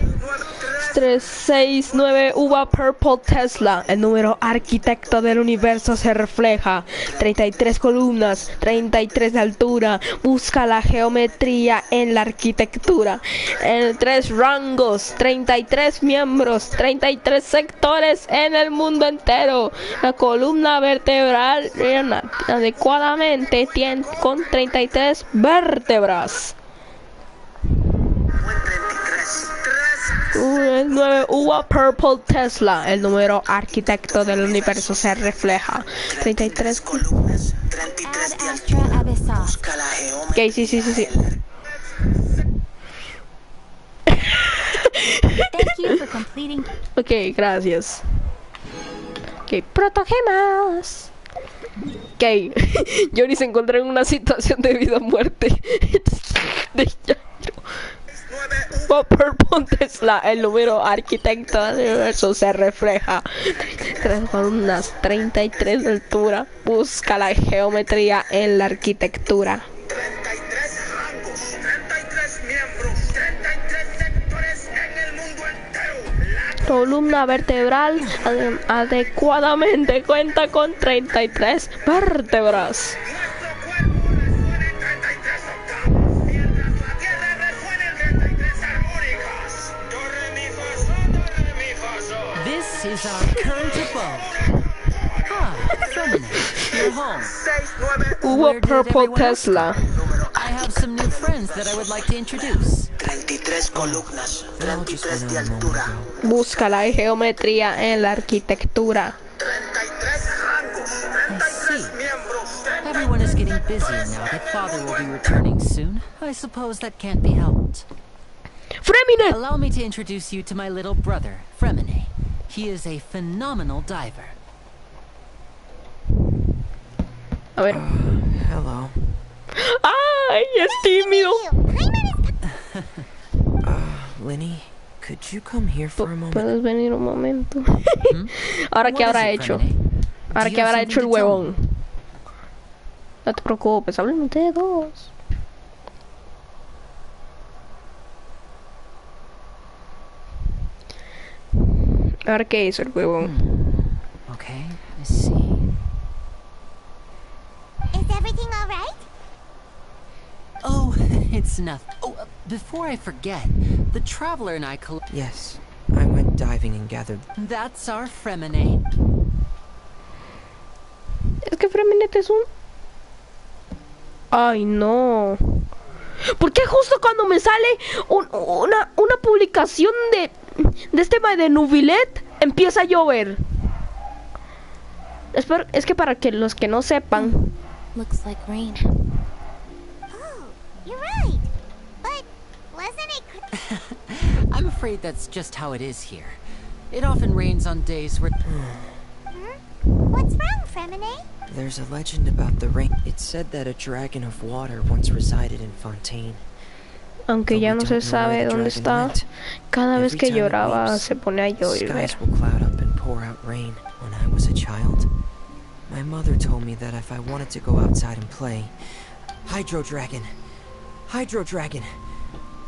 369 uva purple Tesla. El número arquitecto del universo se refleja. 33 columnas, 33 de altura. Busca la geometría en la arquitectura. En 3 rangos, 33 miembros, 33 sectores en el mundo entero. La columna vertebral adecuadamente tiene con 33 vértebras. 9 uva purple Tesla. El número arquitecto del universo se refleja. 33 columnas, 33 de altura. Busca la geometría. Ok, sí. Thank you for completing. Ok, gracias. Ok, protogemas. Ok, Johnny se encuentra en una situación de vida o muerte. Purple Tesla, el número arquitecto del universo se refleja. 33 columnas, 33 de altura. Busca la geometría en la arquitectura. 33 rangos, 33 miembros, 33 sectores en el mundo entero. La Columna vertebral adecuadamente cuenta con 33 vértebras. This is our current abode. Ah, feminine. Your home. Uva Where did purple everyone else Tesla. go? I have some new friends that I would like to introduce. 33 columnas, 33 de altura. Busca la geometría en la arquitectura. 33 busier now that Father will be returning soon. I suppose that can't be helped. Fremine! Allow me to introduce you to my little brother, Fremine. He is a phenomenal diver. A ver. Hello. ¡Ay, es tímido! Lenny, could you come here for a moment? ¿Puedes venir un momento? Ahora, ¿qué habrá hecho? Ahora, ¿qué habrá hecho el huevón? No te preocupes, hablen ustedes dos. Ahora, ¿qué hizo el huevón? Okay, I see. Is everything all right? Oh, it's nothing. Oh, before I forget, the traveler and I Yes, I went diving and gathered... That's our Fremine. Es que Fremine es un... Ay, no. ¿Por qué justo cuando me sale una publicación de este de Nubilet empieza a llover? Es que para que los que no sepan... Looks like rain. Oh, you're right. But wasn't it... I'm afraid that's just how it is here. It often rains on days where... What's wrong, Fremine? There's a legend about the rain. It said that a dragon of water once resided in Fontaine. Aunque ya no se sabe dónde está, cada vez que lloraba se pone a llover. Skies will cloud up and pour out rain. When I was a child, my mother told me that if I wanted to go outside and play, Hydro Dragon,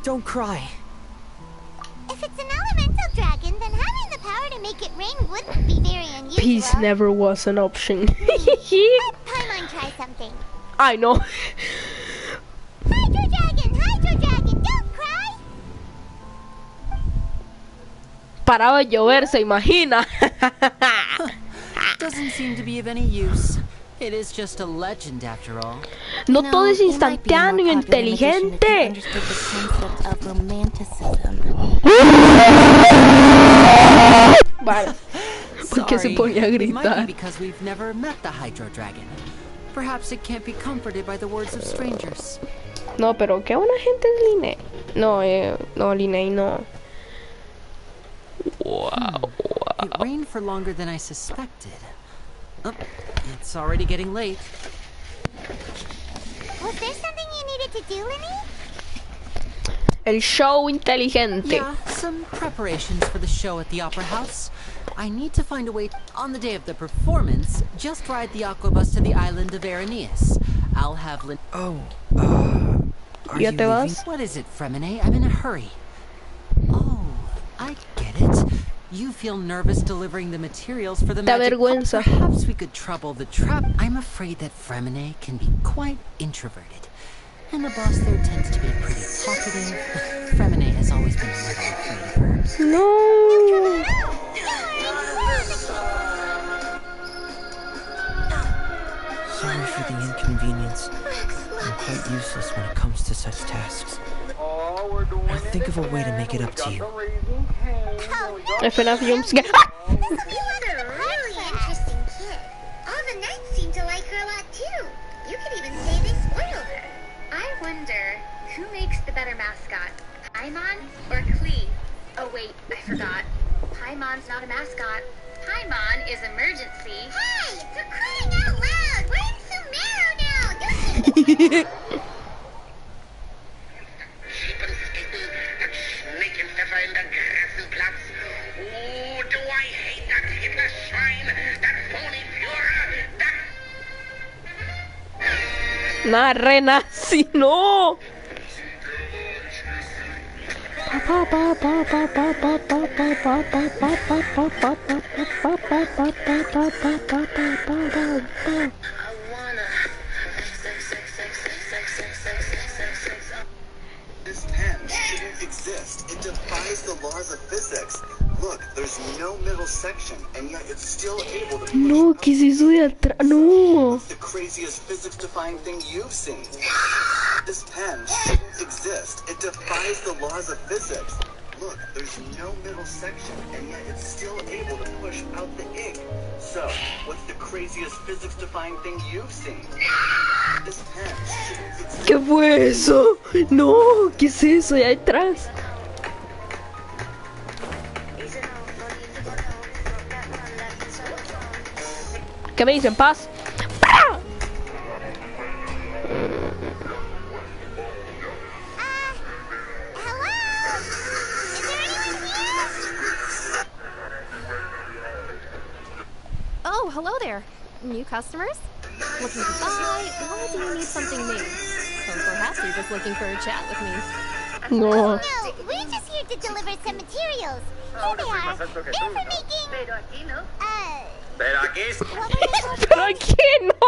don't cry. If it's an elemental dragon, then having the power to make it rain wouldn't be very unusual. Peace never was an option. Let Paimon try something. I know. Hydro Dragon, don't cry! Paraba de llover, se imagina. Doesn't seem to be of any use. It is just a legend after all. No todo es instantáneo e inteligente. Vale. ¿Por qué se ponía a gritar? Because we've never met the Hydro Dragon. Perhaps it can't be comforted by the words of strangers. No, pero qué buena gente es Linnea. No, no, Linnea no. Wow. It rained for longer than I suspected. Oh, it's already getting late. Was there something you needed to do, Linny? El show inteligente. Yeah, some preparations for the show at the Opera House. I need to find a way on the day of the performance. Just ride the Aqua bus to the island of Aeneas. I'll have are you leaving? What is it, Fremine? I'm in a hurry. Oh, I get it. You feel nervous delivering the materials for the magic. Perhaps we could trouble the trap. I'm afraid that Fremine can be quite introverted. And the boss there tends to be pretty talkative. Fremine has always been a little afraid of her. No. Sorry for the inconvenience. I'm quite useless when it comes to such tasks. I'll think of a way to make it up to you. This will be really interesting kid. All the knights seem to like her a lot too. You could even say they spoiled her. I wonder who makes the better mascot, Paimon or Klee? Oh wait, I forgot. Paimon's not a mascot. Paimon is emergency. Hey, for crying out loud! We're in Sumeru now! Oh, do I hate that hitless swine, that phony Führer, that... Nah, Rena, si no. This pen shouldn't exist. It defies the laws of physics. Look, there's no middle section, and yet it's still able to... No, ¿qué es eso de atrás? No. It's the craziest physics-defying thing you've seen. This pen shouldn't exist. It defies the laws of physics. Look, there's no middle section, and yet it's still able to push out the ink. So, what's the craziest physics-defying thing you've seen? This pen shouldn't exist. ¿Qué fue eso? No, ¿qué es eso allá atrás? ¿Qué me dicen? Paz. Oh, hello there. New customers? Looking to buy, or do you need something new? Or perhaps you're just looking for a chat with me. No. No, we're just here to deliver some materials. Here they are. They're for making... Pero aquí no.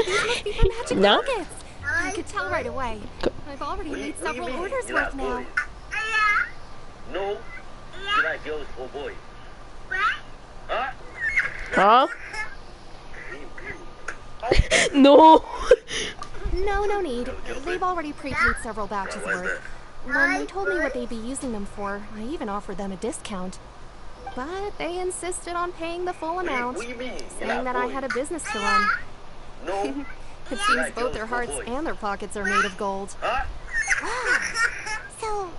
These must be for magic No? nuggets. I could tell right away. I've already made several orders worth now. No, did I girls or boys? Huh? Huh? No. No need. They've already prepaid several batches worth. When they told me what they'd be using them for, I even offered them a discount. But they insisted on paying the full amount, saying that I had a business to run. No. It seems both their hearts and their pockets are made of gold. So,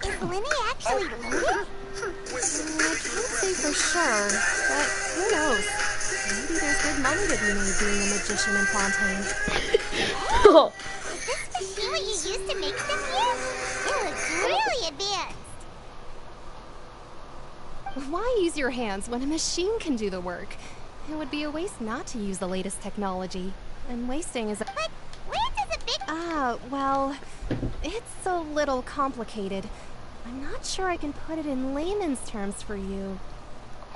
is Linny actually loaded? I can't say for sure, but who knows? Maybe there's good money to be made being a magician in Fontaine. Is this machine what you used to make them here? It looks really advanced. Why use your hands when a machine can do the work? It would be a waste not to use the latest technology. And wasting is a... But where does it fit? Well, it's a little complicated. I'm not sure I can put it in layman's terms for you.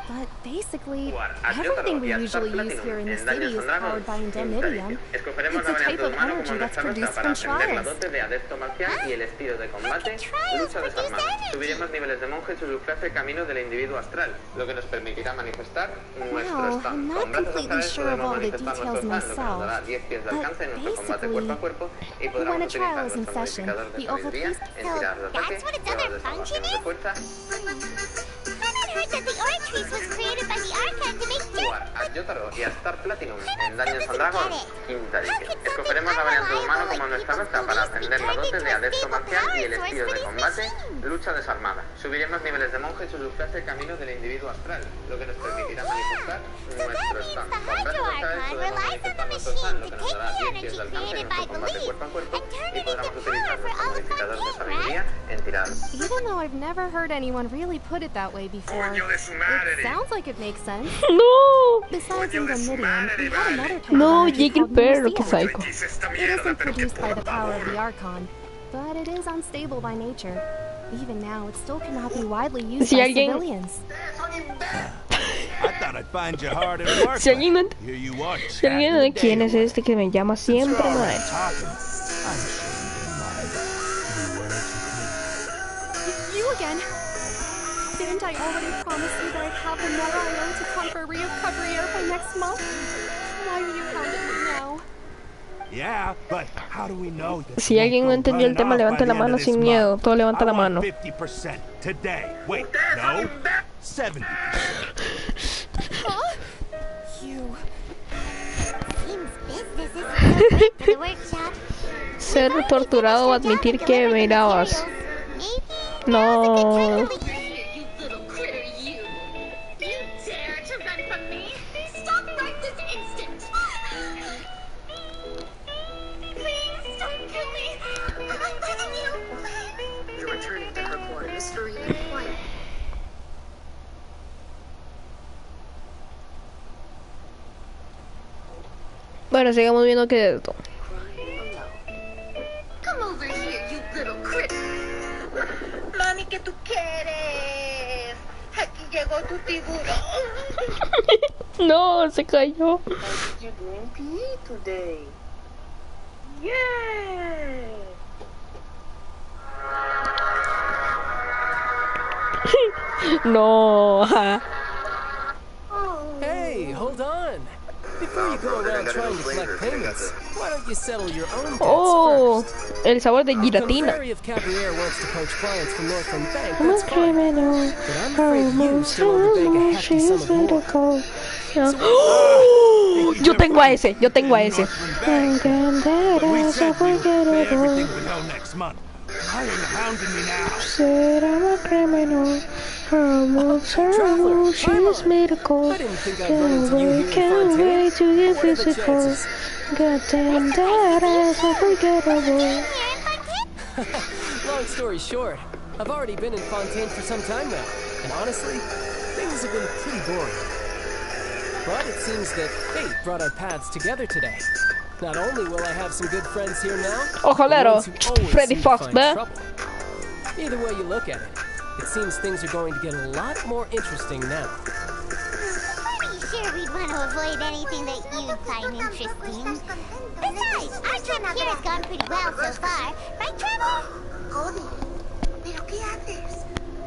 But basically, everything we usually use here in the city is powered by indemnitium. It's a type of energy that's produced from trials. I can try to produce energy. Well, I'm not completely sure of all the details myself, but basically, when a trial is in session, the orifice... So, that's what its other function is? I heard that the Origen was created by the Archon to make y a Star Platinum en Daños and Dragons, quinta edición. Escogeremos la variante humano como nuestra mezcla para ascender la dote de adepto marcial y el estilo de combate, lucha desarmada. Subiremos niveles de monje y su subclase camino del individuo astral, lo que nos permitirá manifestar nuestro stand. Con brazos astrales podemos manifestar nuestro stand, lo que nos dará 10 pies de alcance en nuestro combate cuerpo a cuerpo y podremos utilizar nuestro modificador de sabiduría en tiradas. Even though I've never heard anyone really put it that way before, it sounds like it makes sense. No! Besides indemnitium, we have another type No, of energy Jake el called perro, qué mystium. psycho. It isn't produced by the power of the Archon, but it is unstable by nature. Even now, it still cannot be widely used Si by alguien- civilians. I thought I'd find you hard at work. Si alguien no- Here you are, Si alguien no sabe quién es este que me llama siempre, mae. You again? Didn't I already promise you that I'd have the Nora I own to come for recovery air by next month? Why are you hounding me now? Yeah, but how do we know that Si alguien no entendió el tema, levante la mano sin miedo. Todo levanta la mano. 50% today. Wait, no. 70%. Huh? You. Seems business is real great for the workshop. Ser torturado o admitir que mirabas. No. You little critter, you! You dare to run from me? Stop right this instant! Please don't kill me! I'm begging you! You're returning to her quarters for required. Bueno, sigamos viendo qué es esto. Come over here, you little critter! Mami, ¿qué tú quieres? Aquí llegó tu tiburón. No, se cayó. What did you doing PE today? Yeah. No. Hey, hold on. Before you go around trying to collect payments, why don't you settle your own debts first? El sabor de giratina. Contrary if Cabriere wants to poach clients from Northland Bank, I'm a that's fine. criminal. But I'm afraid you still owe the bank a hefty sum of more. Yo tengo a ese, yo tengo a ese. Said I'm a criminal. I'm a terrible. She's made a call. Can't wait to get physical. Goddamn that ass unforgettable. Long story short, I've already been in Fontaine for some time now, and honestly, things have been pretty boring. But it seems that fate brought our paths together today. Not only will I have some good friends here now, Ojolero, Freddy Fox, trouble. Either way you look at it, it seems things are going to get a lot more interesting now. Pretty sure we'd want to avoid anything that you'd find interesting. Besides, our trip here has gone pretty well so far. Right, Trevor? Cody, ¿pero qué haces?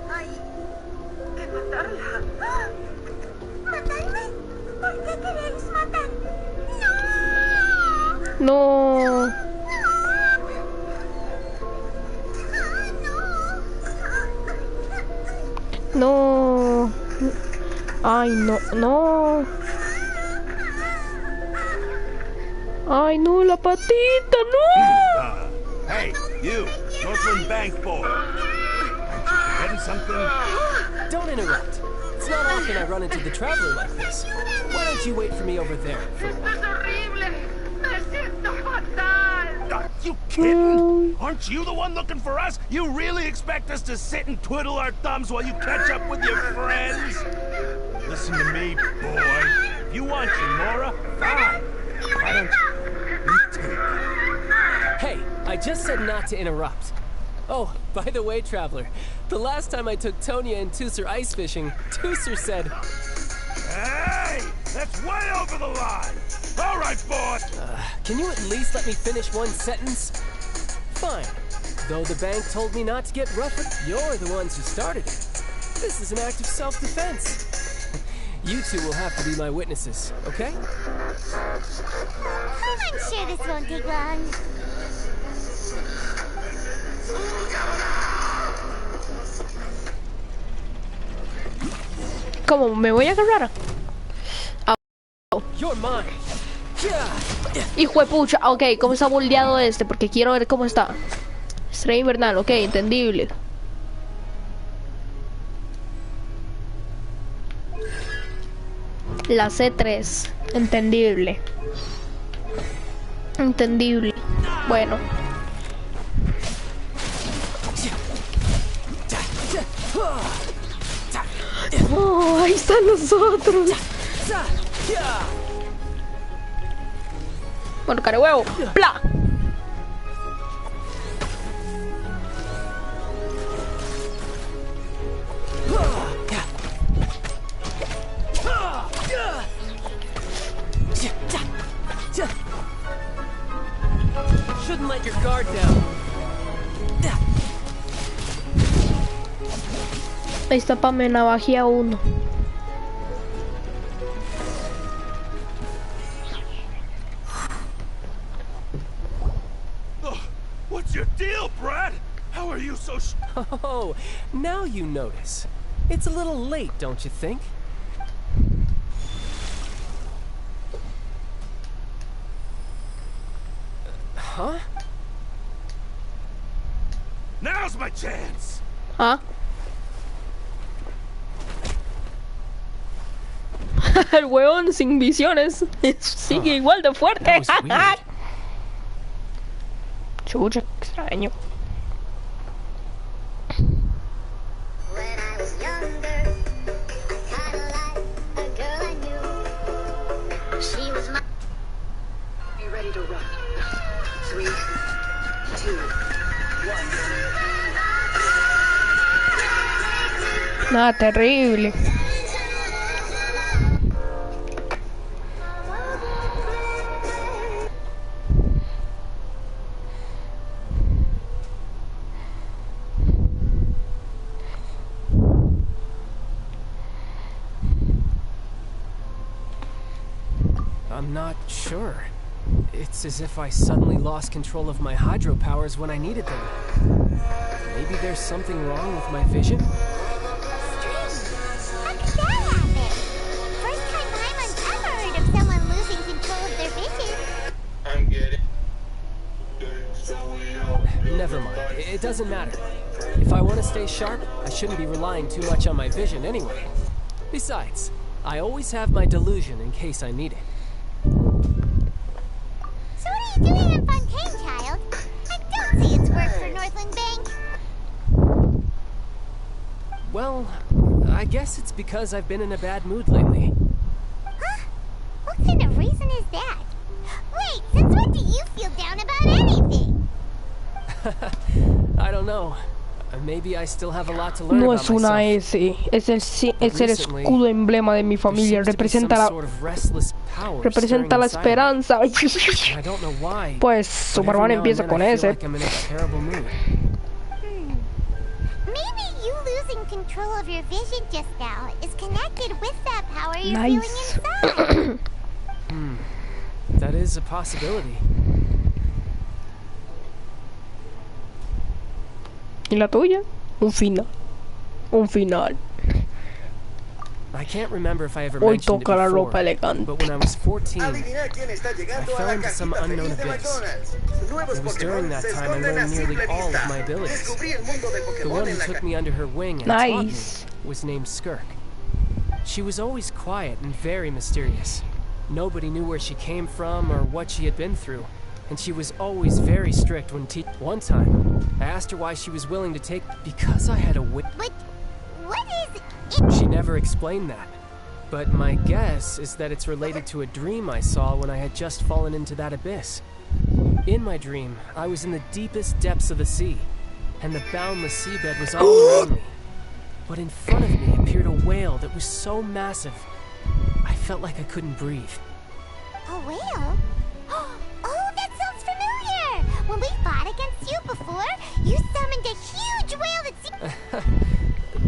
Hay que matarla. ¿Matarme? ¿Por qué queréis matar? No. No. Ay, no, no. Ay, no, la patita, no. Hey, you, Northland Bank boy. Getting something? Don't interrupt. It's not often I run into the traveler like this. Why don't you wait for me over there for a while? Are you kidding? Aren't you the one looking for us? You really expect us to sit and twiddle our thumbs while you catch up with your friends? Listen to me, boy. If you want Nora, fine. Why don't you? Hey, I just said not to interrupt. Oh, by the way, Traveler, the last time I took Tonya and Tusser ice fishing, Tusser said... Hey! That's way over the line! All right, boy! Can you at least let me finish one sentence? Fine. Though the bank told me not to get rough with, you're the ones who started it. This is an act of self-defense. You two will have to be my witnesses, okay? I'm sure this won't take long. ¿Cómo me voy a agarrar? You're mine. Hijo de pucha, ok, ¿cómo está moldeado este? Porque quiero ver cómo está. Estrella invernal, ok, entendible. La C3, entendible. Entendible. Bueno. Oh, ahí están los otros. Bueno, cara huevo. ¡Pla! Shouldn't let your guard down. Ahí está pa' me navajía uno. What's your deal, Brad? How are you so Oh, now you notice. It's a little late, don't you think? Huh? Now's my chance! ¿Ah? El huevón sin visiones sigue igual de fuerte. Chucha, extraño. Be ready to run. 3, 2, 1. Nada, terrible. I'm not sure. It's as if I suddenly lost control of my hydro powers when I needed them. Maybe there's something wrong with my vision? How could that happen? First time Paimon's ever heard of someone losing control of their vision. I'm getting... Never mind. It doesn't matter. If I want to stay sharp, I shouldn't be relying too much on my vision anyway. Besides, I always have my delusion in case I need it. So what are you doing in Fontaine, child? I don't see it's work for Northland Bank. Well, I guess it's because I've been in a bad mood lately. Huh? What kind of reason is that? Wait, since when do you feel down about anything? I don't know. Maybe I still have a lot to learn No about es una myself. S, es el escudo emblema de mi familia, representa la esperanza. Pues Superman empieza con ese. Maybe you losing control of your vision just now is connected with that power you're Nice. feeling inside. That is a possibility. ¿Y la tuya? Un final. Un final. I can't remember if I ever Hoy mentioned it toca la before, ropa elegante. but when I was 14, Adivina quién está I llegando a fell la into some cajita unknown feliz de abyss. McDonald's. Nuevos It was during Pokémon that se time I esconden a learned nearly simple all of vista. my abilities. Descubrí el mundo del The Pokémon one en who la took caja. me under her wing and taught me Nice. was named Skirk. She was always quiet and very mysterious. Nobody knew where she came from or what she had been through, and she was always very strict when One time, I asked her why she was willing to take because I had a But what is it? She never explained that. But my guess is that it's related to a dream I saw when I had just fallen into that abyss. In my dream, I was in the deepest depths of the sea, and the boundless seabed was all around me. But in front of me appeared a whale that was so massive, I felt like I couldn't breathe. A whale? Oh, that sounds familiar! When we fought against you before, you summoned a huge whale that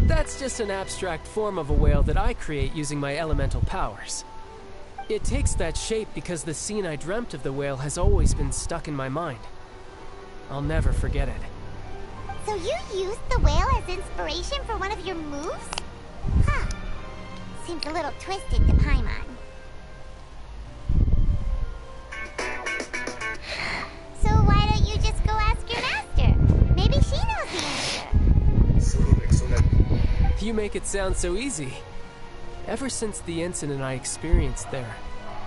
That's just an abstract form of a whale that I create using my elemental powers. It takes that shape because the scene I dreamt of the whale has always been stuck in my mind. I'll never forget it. So you used the whale as inspiration for one of your moves? Huh. Seems a little twisted to Paimon. So why don't you just go ask your master? Maybe she knows the answer. You make it sound so easy. Ever since the incident I experienced there,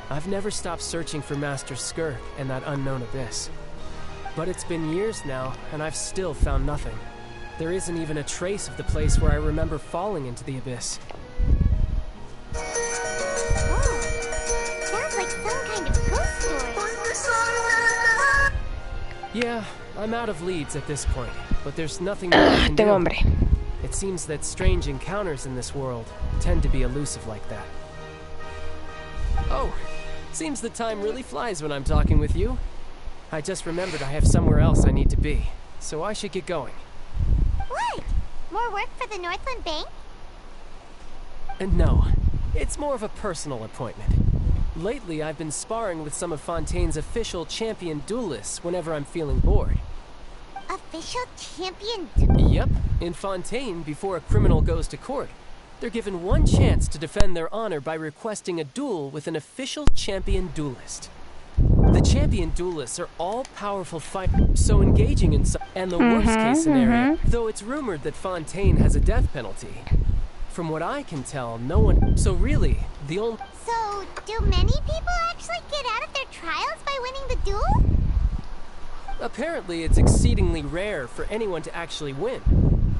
I've never stopped searching for Master Skirk and that unknown abyss. But it's been years now, and I've still found nothing. There isn't even a trace of the place where I remember falling into the abyss. Oh, sounds like some kind of ghost story. Yeah, I'm out of leads at this point, but there's nothing more I can do. Tengo hambre. It seems that strange encounters in this world tend to be elusive like that. Oh, seems the time really flies when I'm talking with you. I just remembered I have somewhere else I need to be, so I should get going. What? More work for the Northland Bank? No, it's more of a personal appointment. Lately, I've been sparring with some of Fontaine's official champion duelists whenever I'm feeling bored. Official champion Yep, in Fontaine, before a criminal goes to court, they're given one chance to defend their honor by requesting a duel with an official champion duelist. The champion duelists are all-powerful fighters, so engaging in and the worst-case scenario, though it's rumored that Fontaine has a death penalty. From what I can tell, no one... So really, the only... So, do many people actually get out of their trials by winning the duel? Apparently, it's exceedingly rare for anyone to actually win.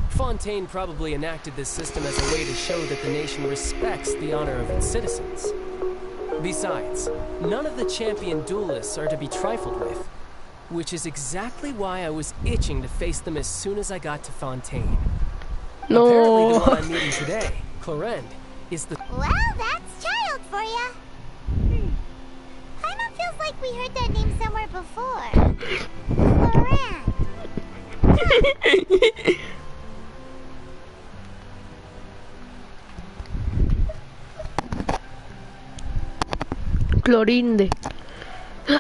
Fontaine probably enacted this system as a way to show that the nation respects the honor of its citizens. Besides, none of the champion duelists are to be trifled with, which is exactly why I was itching to face them as soon as I got to Fontaine. No. Apparently, the one I'm meeting today, Clorend, is the... Well, that's child for ya. Paimon feels like we heard that name somewhere before. Clorend. Clorinde.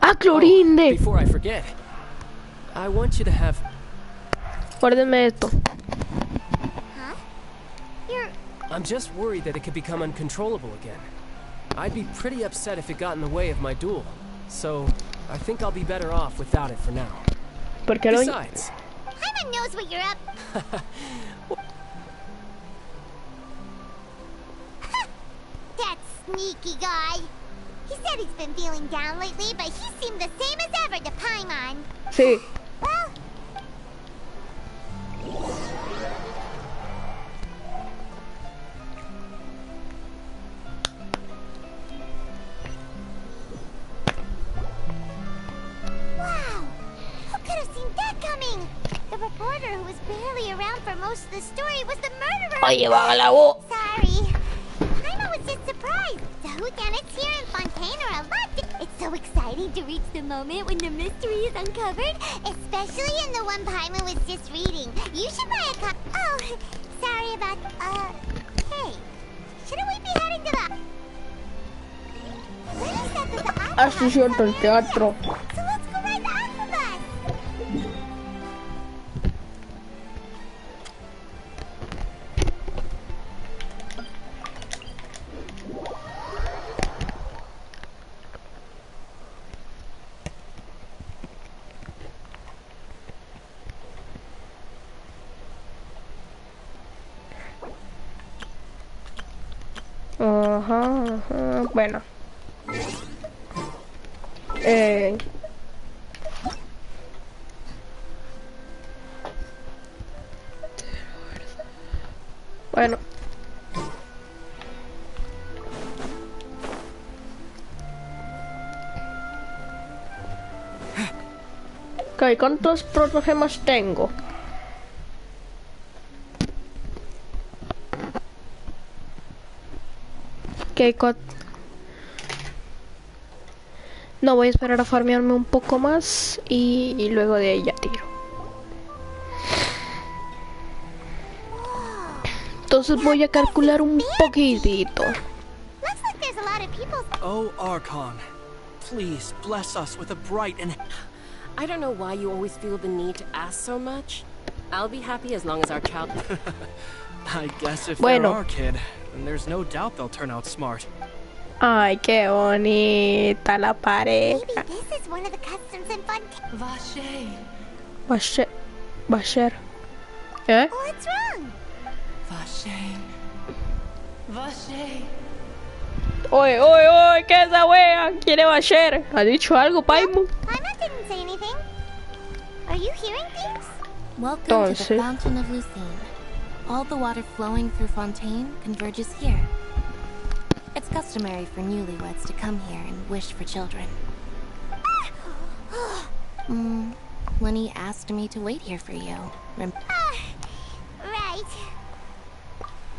Ah, Clorinde. Before I forget, I want you to have. Guárdenme esto. I'm just worried that it could become uncontrollable again. I'd be pretty upset if it got in the way of my duel. So, I think I'll be better off without it for now. Besides, Paimon knows what you're up. That sneaky guy. He said he's been feeling down lately, but he seemed the same as ever to Paimon. Sí. Well, wow! Who could have seen that coming? The reporter who was barely around for most of the story was the murderer. Oye, bájala. Sorry. Paimon was just surprised. The whodunits here in Fontaine are a lot. It's so exciting to reach the moment when the mystery is uncovered, especially in the one Paimon was just reading. You should buy a Oh, sorry about. Hey, shouldn't we be heading to the? When is that the Aqua? Así cierto el teatro. So let's go ride the Aqua bus. Ajá. Bueno. Bueno. Ok, ¿cuántos protogemas tengo? No, voy a esperar a farmearme un poco más y luego de ahí ya tiro. Entonces voy a calcular un poquitito. Oh, Archon, please bless us with a bright and... I don't know why you always feel the need to ask so much. I'll be happy as long as our child... I guess if they're our kid, then there's no doubt they'll turn out smart. Ay, qué bonita la pareja. Maybe this is one of the customs in Fontaine. Vacher. ¿Eh? What's wrong? Oye, ¿qué es esa wea? ¿Quiere Vacher? ¿Ha dicho algo, Paimon? Paimon didn't say anything. Are you hearing things? Welcome to the Fountain of Lucine. All the water flowing through Fontaine converges here. It's customary for newlyweds to come here and wish for children. Lenny asked me to wait here for you. Right.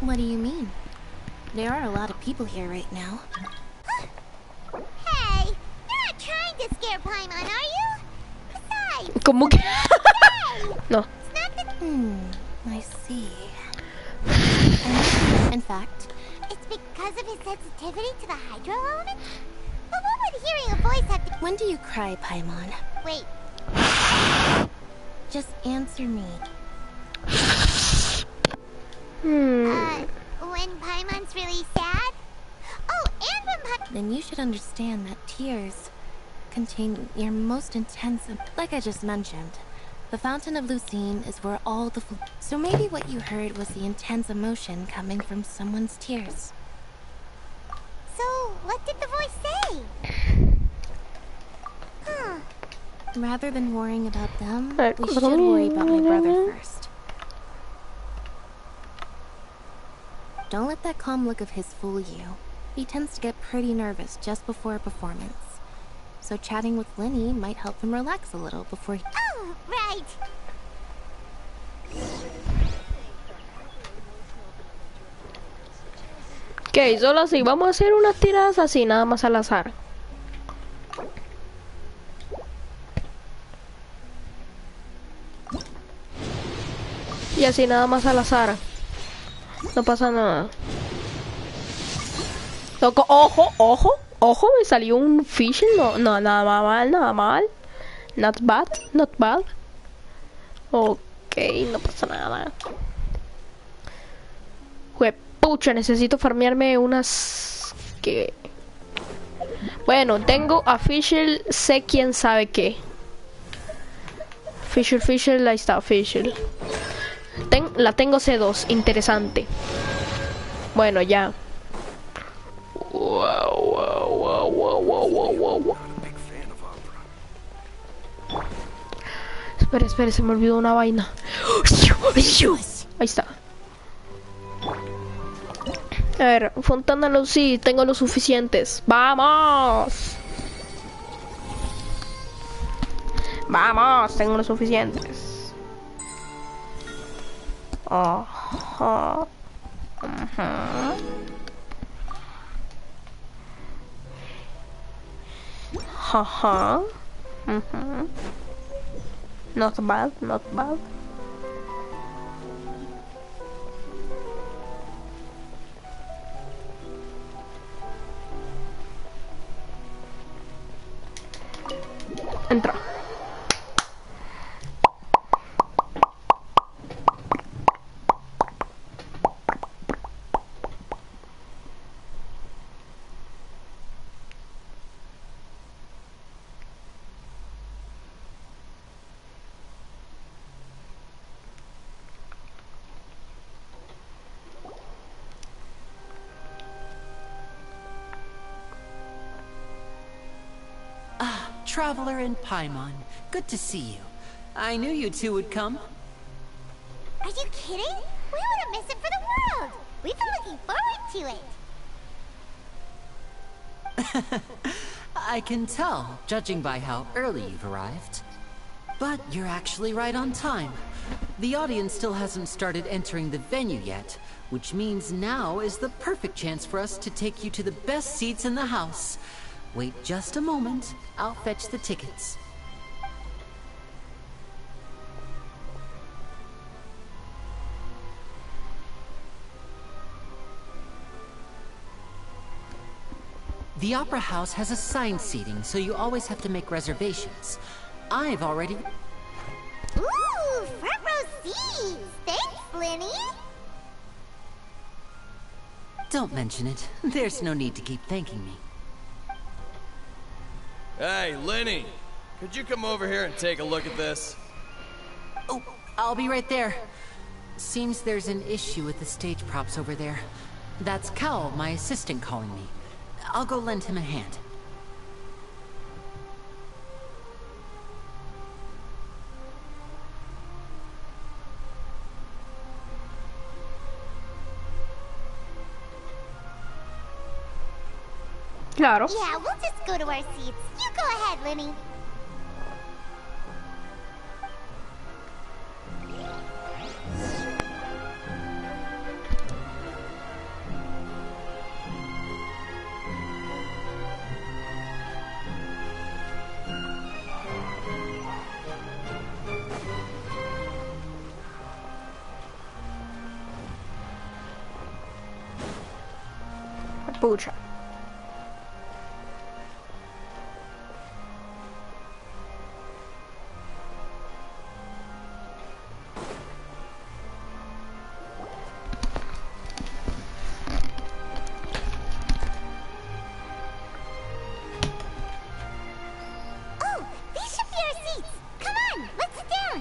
What do you mean? There are a lot of people here right now. Hey, you're not trying to scare Paimon, are you? Besides... ¿Cómo que? No. I see. In fact... It's because of his sensitivity to the hydro element? But what would hearing a voice have to... When do you cry, Paimon? Wait. Just answer me. When Paimon's really sad? Oh, and when Then you should understand that tears contain your most intense... Like I just mentioned, the Fountain of Lucine is where all the... So maybe what you heard was the intense emotion coming from someone's tears. So, what did the voice say? Rather than worrying about them, we should worry about my brother first. Don't let that calm look of his fool you. He tends to get pretty nervous just before a performance. So chatting with Lenny might help him relax a little before he... Oh, right. Ok, solo así. Vamos a hacer unas tiradas así, nada más al azar. Y así nada más al azar. No pasa nada. Toco, ojo, ojo, Ojo, me salió un fish. No, no, nada mal, nada mal. Not bad, not bad. Ok, no pasa nada. Pucha, necesito farmearme unas... que... Bueno, tengo a Fischl, sé quién sabe qué. Fischl, ahí está, Fischl. La tengo C2, interesante. Bueno, ya. Wow. Espera, se me olvidó una vaina. Ahí está. A ver, Fontaine, sí, tengo los suficientes. ¡Vamos! ¡Vamos! Tengo los suficientes. Ajá. Ajá. Not bad, not bad. Entra. Traveler and Paimon, good to see you. I knew you two would come. Are you kidding? We wouldn't miss it for the world. We've been looking forward to it. I can tell, judging by how early you've arrived. But you're actually right on time. The audience still hasn't started entering the venue yet, which means now is the perfect chance for us to take you to the best seats in the house. Wait just a moment. I'll fetch the tickets. The Opera House has assigned seating, so you always have to make reservations. I've already... Ooh, front row seats! Thanks, Linny! Don't mention it. There's no need to keep thanking me. Hey, Lenny! Could you come over here and take a look at this? Oh, I'll be right there. Seems there's an issue with the stage props over there. That's Cal, my assistant, calling me. I'll go lend him a hand. Claro. Yeah, we'll just go to our seats. You go ahead, Linny. Pucha. Oh, these should be our seats. Come on, let's sit down.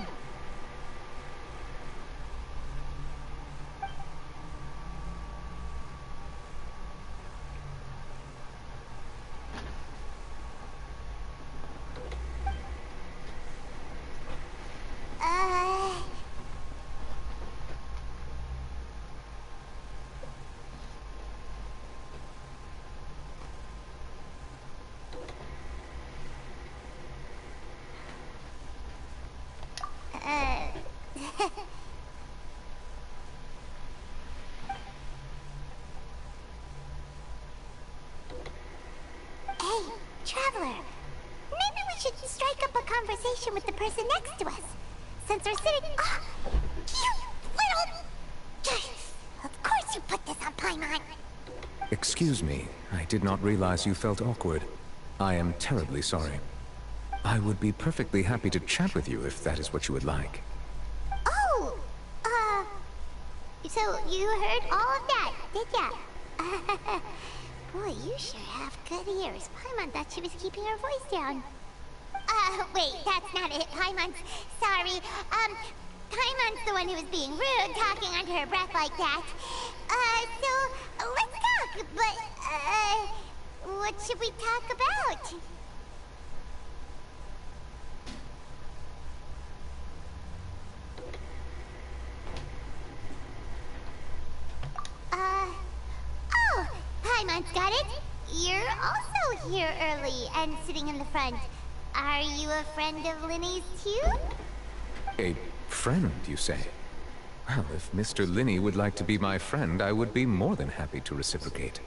Hey, Traveler. Maybe we should strike up a conversation with the person next to us. Since we're sitting... Oh, you little... Of course you put this on Paimon. Excuse me, I did not realize you felt awkward. I am terribly sorry. I would be perfectly happy to chat with you if that is what you would like. Oh! So you heard all of that, did ya? Boy, you sure have good ears. Paimon thought she was keeping her voice down. Wait, that's not it. Paimon's sorry. Paimon's the one who was being rude, talking under her breath like that. So, let's talk, but, what should we talk about? Oh, Paimon's got it. You're also here early and sitting in the front. Are you a friend of Linny's too? A friend, you say? Well, if Mr. Linney would like to be my friend, I would be more than happy to reciprocate.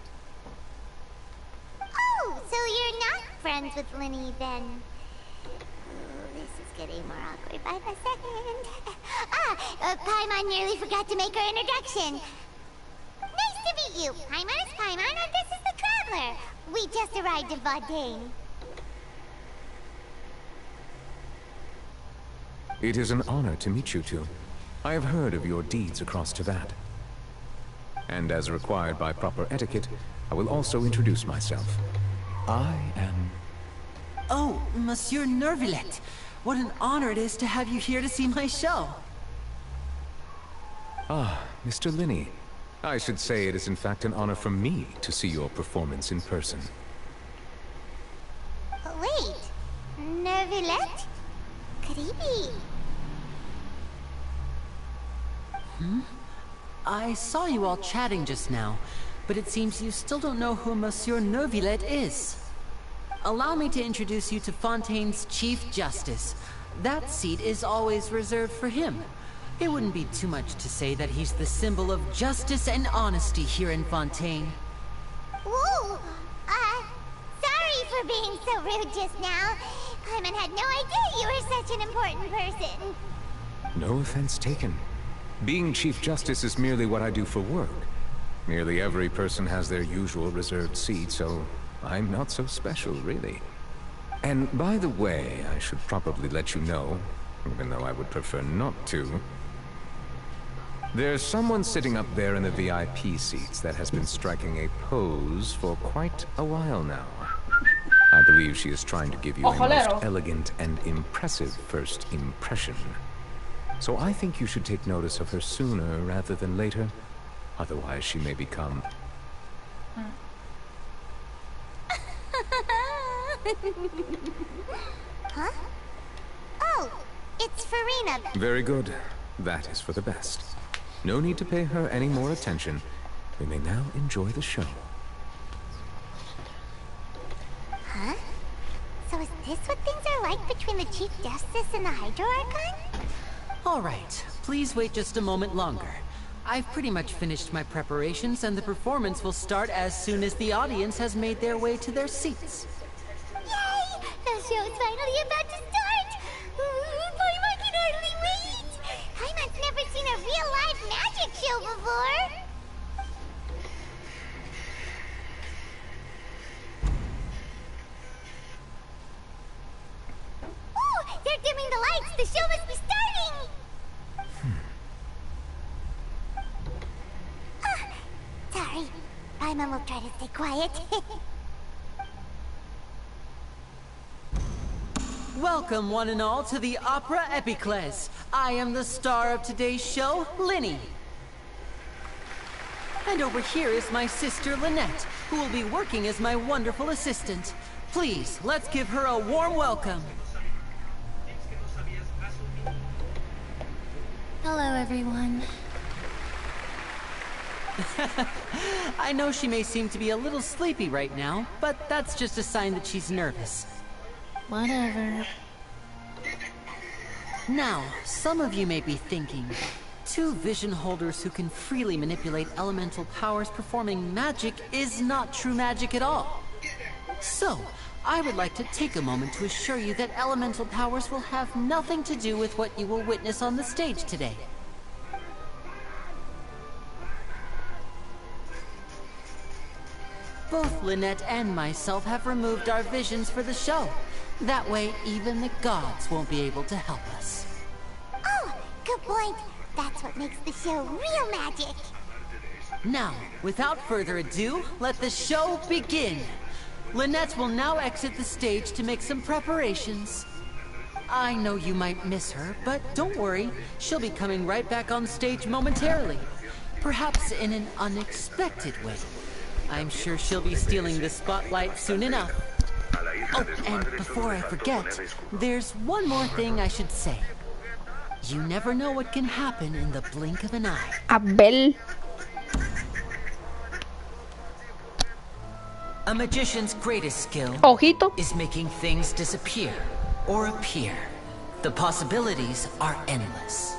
Oh, so you're not friends with Linny then? Ooh, this is getting more awkward by the second. Paimon nearly forgot to make her introduction. Nice to meet you. Paimon is Paimon and this is the Traveler. We just arrived in Fontaine. It is an honor to meet you two. I have heard of your deeds across Toda. And as required by proper etiquette, I will also introduce myself. I am... Oh, Monsieur Nervillet. What an honor it is to have you here to see my show. Ah, Mr. Linney. I should say it is in fact an honor for me to see your performance in person. Wait, Nervillet? Could he be? I saw you all chatting just now, but it seems you still don't know who Monsieur Nervillet is. Allow me to introduce you to Fontaine's Chief Justice. That seat is always reserved for him. It wouldn't be too much to say that he's the symbol of justice and honesty here in Fontaine. Whoa! Sorry for being so rude just now. Paimon had no idea you were such an important person. No offense taken. Being Chief Justice is merely what I do for work. Nearly every person has their usual reserved seat, so I'm not so special, really. And by the way, I should probably let you know, even though I would prefer not to. There's someone sitting up there in the VIP seats that has been striking a pose for quite a while now. I believe she is trying to give you a most elegant and impressive first impression. So I think you should take notice of her sooner rather than later. Otherwise she may become... Huh? Oh, it's Farina. Very good. That is for the best. No need to pay her any more attention. We may now enjoy the show. Huh? So is this what things are like between the Chief Justice and the Hydro Archon? All right, please wait just a moment longer. I've pretty much finished my preparations and the performance will start as soon as the audience has made their way to their seats. Yay! The show's finally about to start! Paimon can hardly wait! Paimon's never seen a real live magic show before! Oh! They're dimming the lights! The show must be starting! Sorry. Paimon will try to stay quiet. Welcome, one and all, to the Opera Epiclese. I am the star of today's show, Linny. And over here is my sister, Lynette, who will be working as my wonderful assistant. Please, let's give her a warm welcome. Hello, everyone. I know she may seem to be a little sleepy right now, but that's just a sign that she's nervous. Whatever. Now, some of you may be thinking, two vision holders who can freely manipulate elemental powers performing magic is not true magic at all. So, I would like to take a moment to assure you that elemental powers will have nothing to do with what you will witness on the stage today. Both Lynette and myself have removed our visions for the show. That way, even the gods won't be able to help us. Oh, good point. That's what makes the show real magic. Now, without further ado, let the show begin. Lynette will now exit the stage to make some preparations. I know you might miss her, but don't worry. She'll be coming right back on stage momentarily. Perhaps in an unexpected way. I'm sure she'll be stealing the spotlight soon enough. Oh, and before I forget, there's one more thing I should say. You never know what can happen in the blink of an eye. Abel. A magician's greatest skill is making things disappear or appear. The possibilities are endless.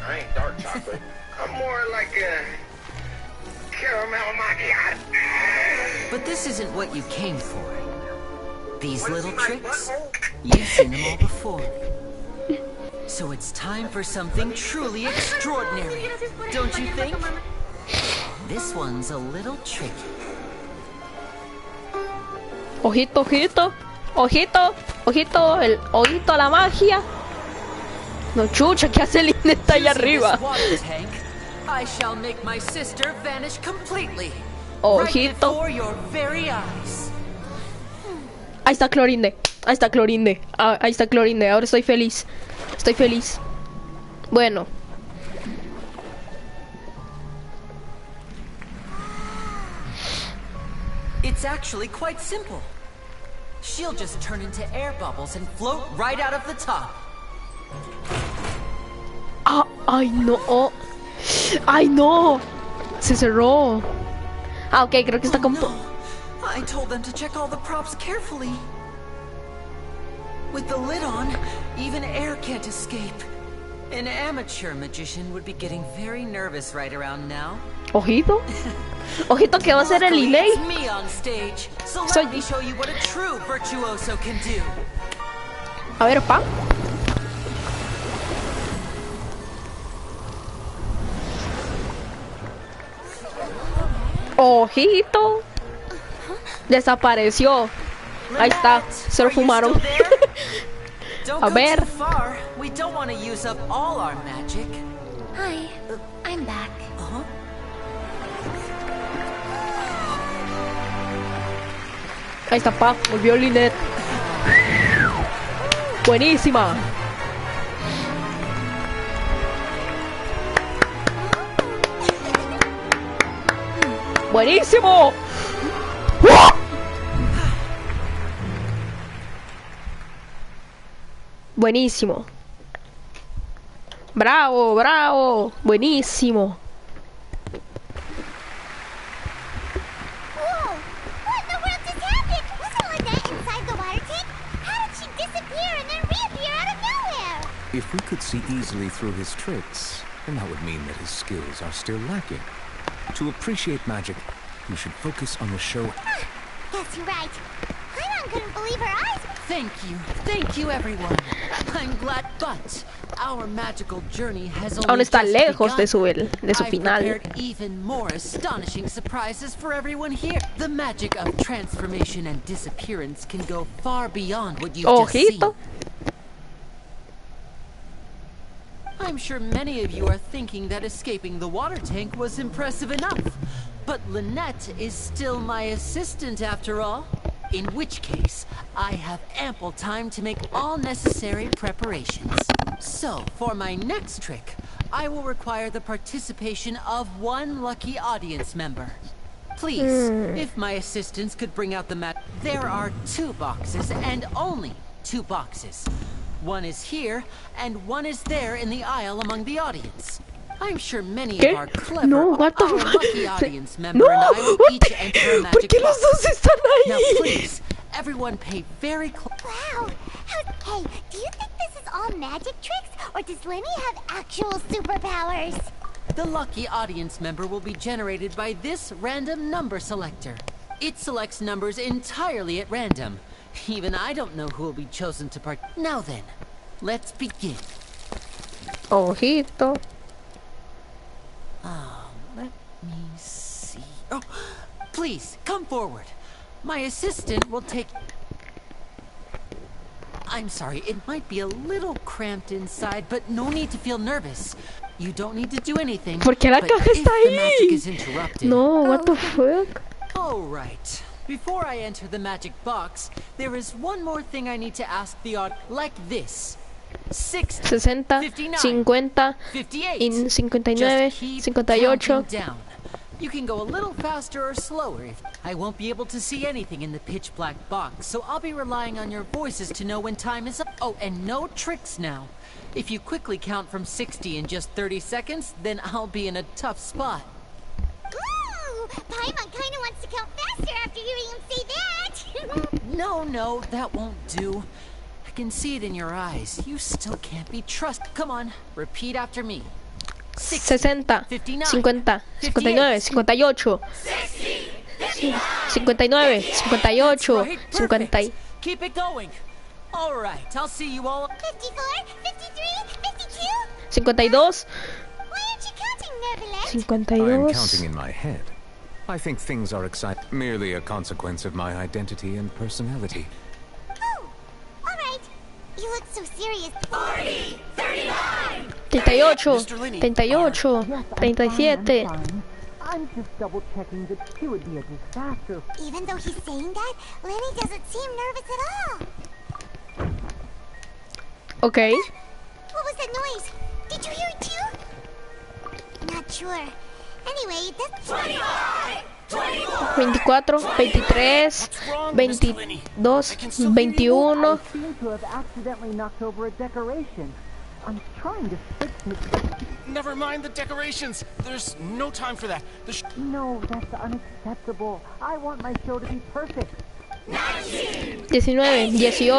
I ain't dark chocolate. I'm more like a caramel macchiato. But this isn't what you came for. These little tricks, you've seen them all before. So it's time for something truly extraordinary, don't you think? This one's a little tricky. Ojito, ojito, ojito, ojito, el ojito a la magia. No, chucha, ¿qué hace Lynette allá arriba? I shall make my sister vanish completely. Ojito. Right before your very eyes. Ahí está Clorinde. Ahí está Clorinde. Ah, ahí está Clorinde. Ahora estoy feliz. Estoy feliz. Bueno. It's actually quite simple. She'll just turn into air bubbles and float right out of the top. Ah, ay no. Ay no. Se cerró. Ah, ok, creo que está como... I told them to check all the props carefully. With the lid on, even air can't escape. An amateur magician would be getting very nervous right around now. Ojito. Ojito, que va a ser el delay. It's me on stage, so let me show you what a true virtuoso can do. A ver, pa. Ojito. Desapareció. Ahí está. Se lo fumaron. A ver. We don't want to use up all our magic. Hi, I'm back. Ahí está, pa. Volvió Lynette. Buenísima. Buenísimo. Buenísimo. Bravo, bravo. Buenísimo. Whoa! What in the world just happened? Wasn't Lynette inside the water tank? How did she disappear and then reappear out of nowhere? If we could see easily through his tricks, then that would mean that his skills are still lacking. To appreciate magic, you should focus on the show. Guess you're right. Paimon couldn't believe her eyes. Thank you everyone. I'm glad, but our magical journey has only Aún está just lejos begun. de su final. I've prepared even more astonishing surprises for everyone here. The magic of transformation and disappearance can go far beyond what you've just seen. I'm sure many of you are thinking that escaping the water tank was impressive enough. But Lynette is still my assistant after all. In which case, I have ample time to make all necessary preparations. So, for my next trick, I will require the participation of one lucky audience member. Please, if my assistants could bring out the mat. There are 2 boxes, and only 2 boxes. One is here, and one is there in the aisle among the audience. I'm sure many of our clever, lucky audience member and I will each enter a magic box. Now please, everyone pay very close. Wow! Hey, do all magic tricks, or does Lenny have actual superpowers? The lucky audience member will be generated by this random number selector. It selects numbers entirely at random. Even I don't know who will be chosen to part. Now then, let's begin. Ojito. Let me see. Oh, please, come forward. My assistant will take... I'm sorry, it might be a little cramped inside, but no need to feel nervous. You don't need to do anything. ¿Por qué la caja está The magic is ahí? interrupted. No, what the fuck? All right. Before I enter the magic box, there is one more thing I need to ask the audience. Like this. 60, 60, 59, 50, 58. 59, Just keep 58. counting down. You can go a little faster or slower. I won't be able to see anything in the pitch black box, so I'll be relying on your voices to know when time is up. Oh, and no tricks now. If you quickly count from 60 in just 30 seconds, then I'll be in a tough spot. Ooh, Paimon kinda wants to count faster after hearing him say that. No, that won't do. I can see it in your eyes. You still can't be trusted. Come on, repeat after me. 60, 50, 59, 58, 59, 58, 50. Keep it going. All right, I'll see you all. 54, 53, 52. 52. Why aren't you counting, Neverland? I'm counting in my head. I think things are exciting. Merely a consequence of my identity and personality. Oh, all right. You look so serious. 40, 39. 38, 38, 37. I'm just double checking that she would be a disaster. Even though he's saying that, Lenny doesn't seem nervous at all. Okay. What was that noise? Did you hear it too? Not sure. Anyway, that's 25, 24, 24, 23, 22, 21. I seem to have accidentally knocked over a decoration. I'm trying to fix it. Never mind the decorations. There's no time for that. No, that's unacceptable. I want my show to be perfect. 19, 18, 17, 16, 15,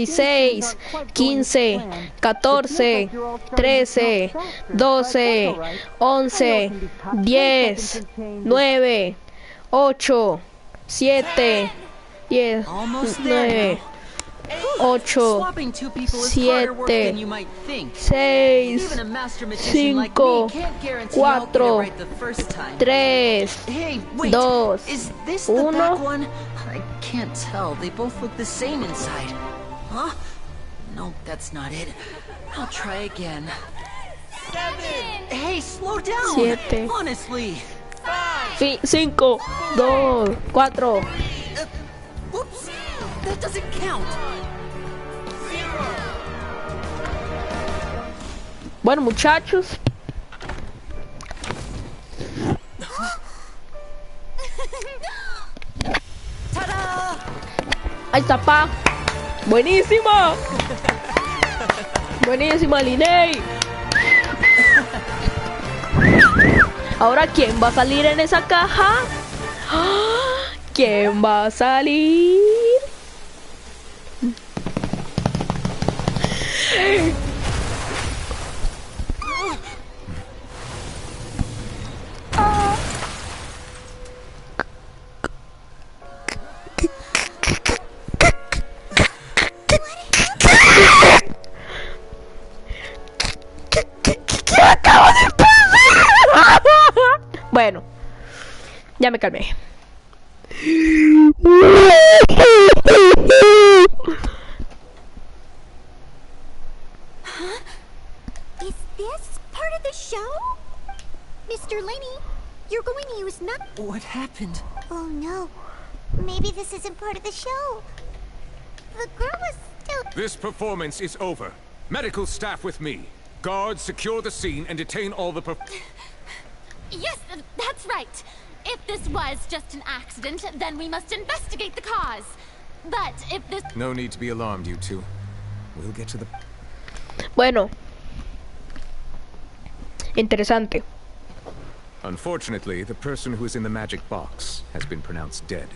14, 13, 12, 11, 10, 9, 8, 7, 10, 9, 8, 7, 6, 5, 4, 3, 2, Is this the 1. back one? I can't tell. They both look the same inside. Huh? No, that's not it. I'll try again. 7. Hey, slow down. 7. Honestly. 5, 4, 3. Whoops. That doesn't count. Bueno, muchachos. ¡Tada! Ahí está, pa. Buenísima. Buenísima, Liney. Ahora, ¿quién va a salir en esa caja? ¿Quién va a salir? Bueno, ya me calmé. Huh? Is this part of the show? Mr. Lenny, you're going to use What happened? Oh no. Maybe this isn't part of the show. The girl was still... This performance is over. Medical staff with me. Guards, secure the scene and detain all the Yes, that's right. If this was just an accident, then we must investigate the cause. But if this... No need to be alarmed, you two. We'll get to the... Bueno. Interesante. Unfortunately, the person who is in the magic box has been pronounced dead.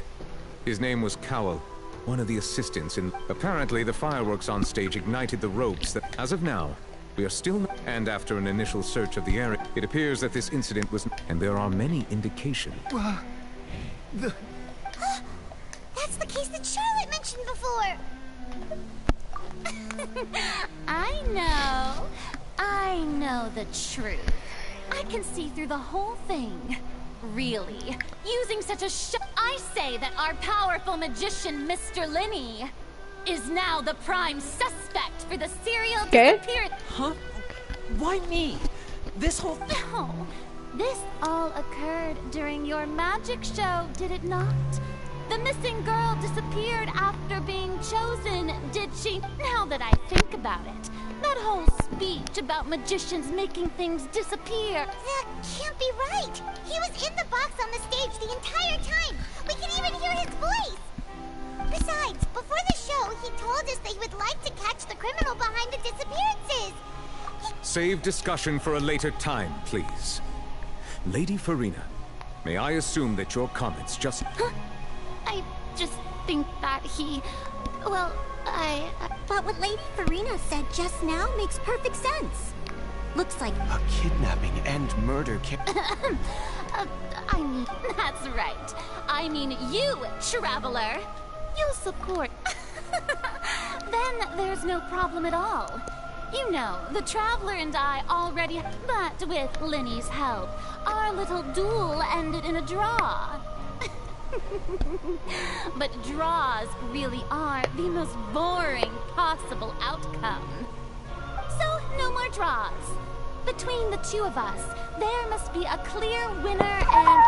His name was Cowell. one of the assistants in... Apparently, the fireworks on stage ignited the ropes that... As of now, we are still... And after an initial search of the area, it appears that this incident was... And there are many indications... That's the case that Charlotte mentioned before! I know the truth. I can see through the whole thing. Really. Using such a I say that our powerful magician, Mr. Linney, is now the prime suspect for the serial disappearance. Huh? Why me? This whole... No. This all occurred during your magic show, did it not? The missing girl disappeared after being chosen, did she? Now that I think about it, that whole speech about magicians making things disappear... That can't be right! He was in the box on the stage the entire time! We can even hear his voice! Besides, before the show, he told us that he would like to catch the criminal behind the disappearances! Save discussion for a later time, please. Lady Farina, may I assume that your comments just... I just think that he... Well, But what Lady Farina said just now makes perfect sense. Looks like... A kidnapping and murder I mean, that's right. I mean you, Traveler. You'll support... Then there's no problem at all. You know, the Traveler and I already... But with Linney's help, our little duel ended in a draw. But draws really are the most boring possible outcome. So, no more draws. Between the two of us, there must be a clear winner and...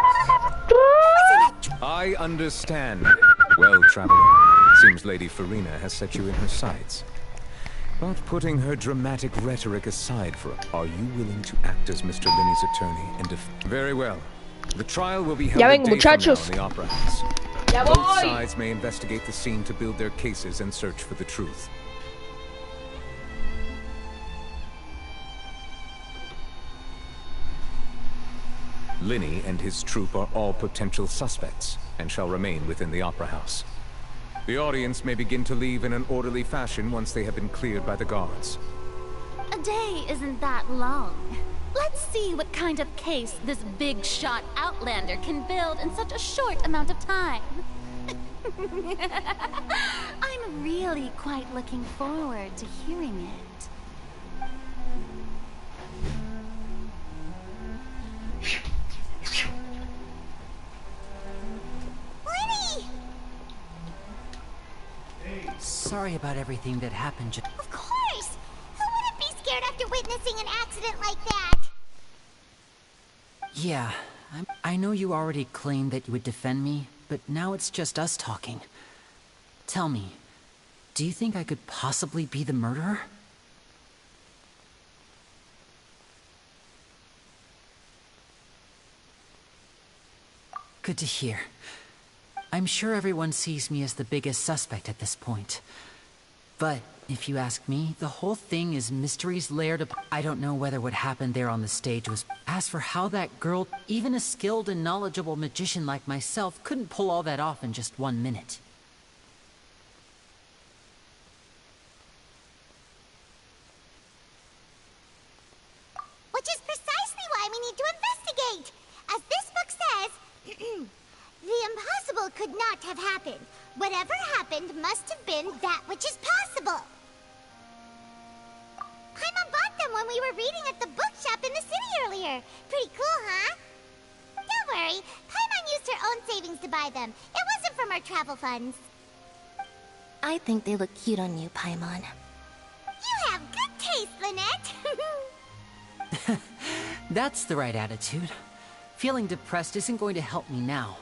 I understand. Well, Traveler, seems Lady Farina has set you in her sights. But putting her dramatic rhetoric aside for... Are you willing to act as Mr. Linney's attorney and Very well. The trial will be held a day from now in the Opera House. Both sides may investigate the scene to build their cases and search for the truth. Linney and his troupe are all potential suspects and shall remain within the Opera House. The audience may begin to leave in an orderly fashion once they have been cleared by the guards. A day isn't that long. Let's see what kind of case this big-shot Outlander can build in such a short amount of time. I'm really quite looking forward to hearing it. Lenny! Sorry about everything that happened. Of course! Who wouldn't be scared after witnessing an accident like that? Yeah, I know you already claimed that you would defend me, but now it's just us talking. Tell me, do you think I could possibly be the murderer? Good to hear. I'm sure everyone sees me as the biggest suspect at this point. But if you ask me, the whole thing is mysteries layered up. I don't know whether what happened there on the stage was... As for how that girl, even a skilled and knowledgeable magician like myself, couldn't pull all that off in just 1 minute. Which is precisely why we need to investigate! As this book says, the impossible could not have happened. Whatever happened must have been that which is possible. Paimon bought them when we were reading at the bookshop in the city earlier. Pretty cool, huh? Don't worry, Paimon used her own savings to buy them. It wasn't from our travel funds. I think they look cute on you, Paimon. You have good taste, Lynette. That's the right attitude. Feeling depressed isn't going to help me now.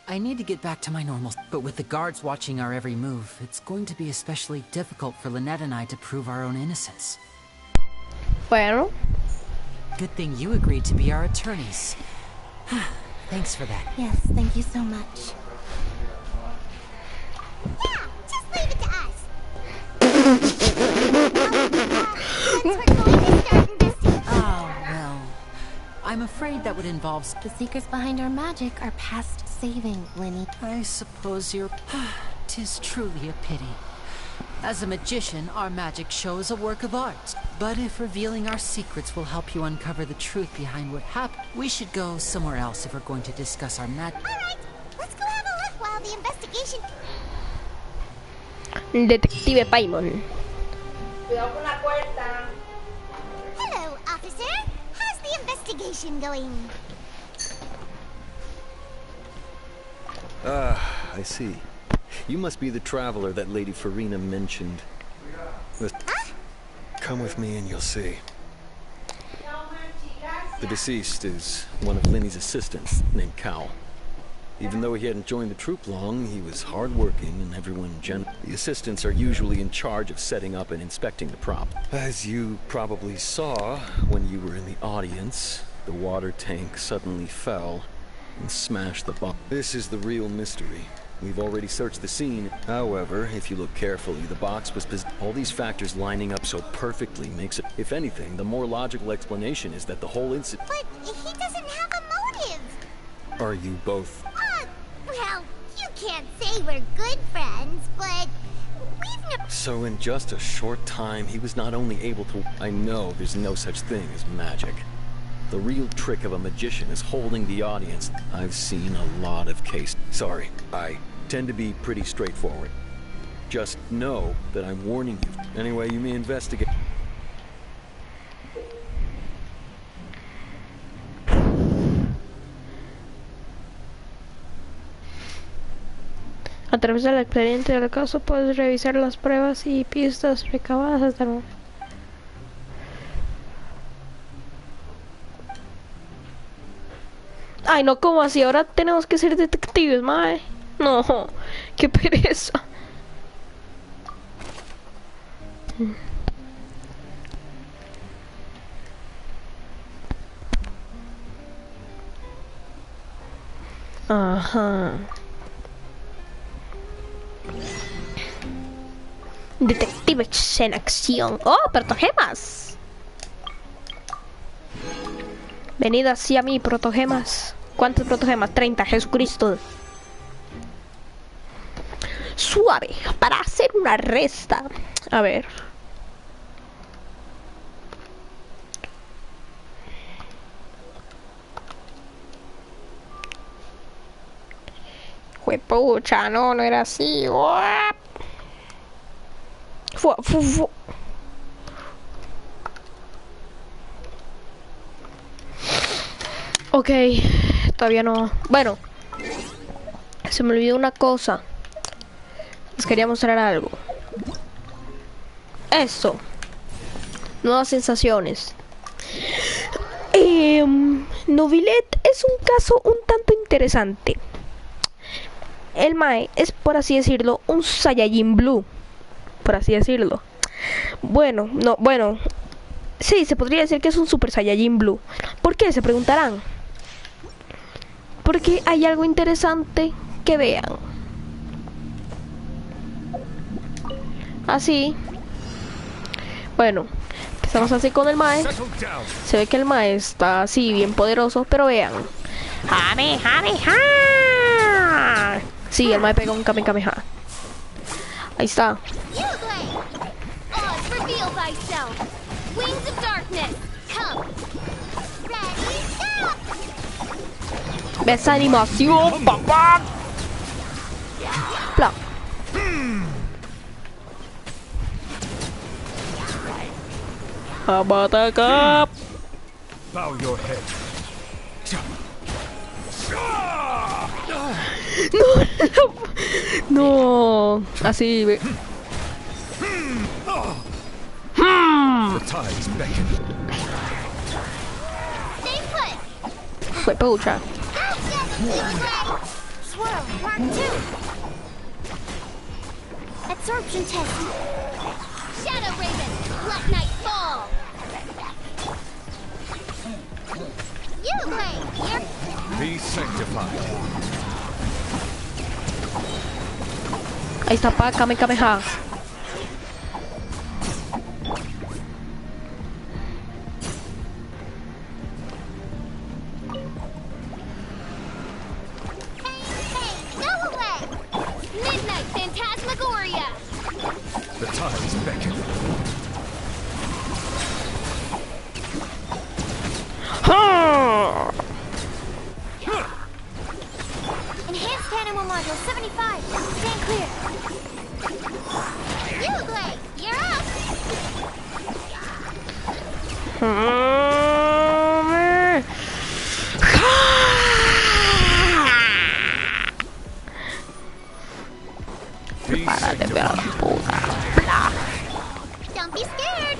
I need to get back to my normal... But with the guards watching our every move, it's going to be especially difficult for Lynette and I to prove our own innocence. Bueno. Good thing you agreed to be our attorneys. Thanks for that. Yes, thank you so much. Yeah, just leave it to us. Oh, well... I'm afraid that would involve... The secrets behind our magic are past saving, Lenny. I suppose you're... It is truly a pity. As a magician, our magic show is a work of art. But if revealing our secrets will help you uncover the truth behind what happened, we should go somewhere else if we're going to discuss our magic. Alright, let's go have a look while the investigation... Detective Paimon. Hello, officer. How's the investigation going? I see. You must be the traveler that Lady Farina mentioned. Come with me and you'll see. The deceased is one of Linny's assistants, named Cal. Even though he hadn't joined the troupe long, he was hardworking and everyone The assistants are usually in charge of setting up and inspecting the prop. As you probably saw when you were in the audience, the water tank suddenly fell and smashed the box. This is the real mystery. We've already searched the scene. However, if you look carefully, the box was all these factors lining up so perfectly makes it... If anything, the more logical explanation is that the whole incident... But he doesn't have a motive. Are you both... Well, you can't say we're good friends, but we've never... So in just a short time, he was not only able to... I know there's no such thing as magic. The real trick of a magician is holding the audience. I've seen a lot of cases. Sorry, I tend to be pretty straightforward. Just know that I'm warning you. Anyway, you may investigate. A través del expediente del caso puedes revisar las pruebas y pistas recabadas hasta el momento. Ay, no, ¿cómo así? Ahora tenemos que ser detectives, mae. No, qué pereza. Ajá. Detectives en acción. ¡Oh, protogemas! Venid hacia mí, protogemas. ¿Cuántos protogemas? 30, Jesucristo. Suave, para hacer una resta. A ver. Juepucha, no era así. Ok, todavía no. Bueno, se me olvidó una cosa. Les quería mostrar algo. Esto. Nuevas sensaciones. Novilet es un caso un tanto interesante. El Mae es, por así decirlo, un Saiyajin Blue. Por así decirlo. Bueno, no, bueno. Sí, se podría decir que es un Super Saiyajin Blue. ¿Por qué? Se preguntarán. Porque hay algo interesante que vean. Así. Bueno, empezamos así con el Mae. Se ve que el Mae está así bien poderoso, pero vean. ¡Kamehameha! Sí, el Mae pega un Kamehameha. Ahí está. ¿Ves animación, papá? Plan. Abatacap. Bow your head. No, así ve. The tides beckon. Stay put. Fue pucha. Swirl, Mark 2. Absorption test. Shadow Raven, Black Knight Fall. You play. Be sanctified. Ahí está pa, Kamehameha. Hey, go away. Midnight Fantastic. 45. Stand clear. You, Blake. You're up. Prepárate, pero puta. Don't be scared.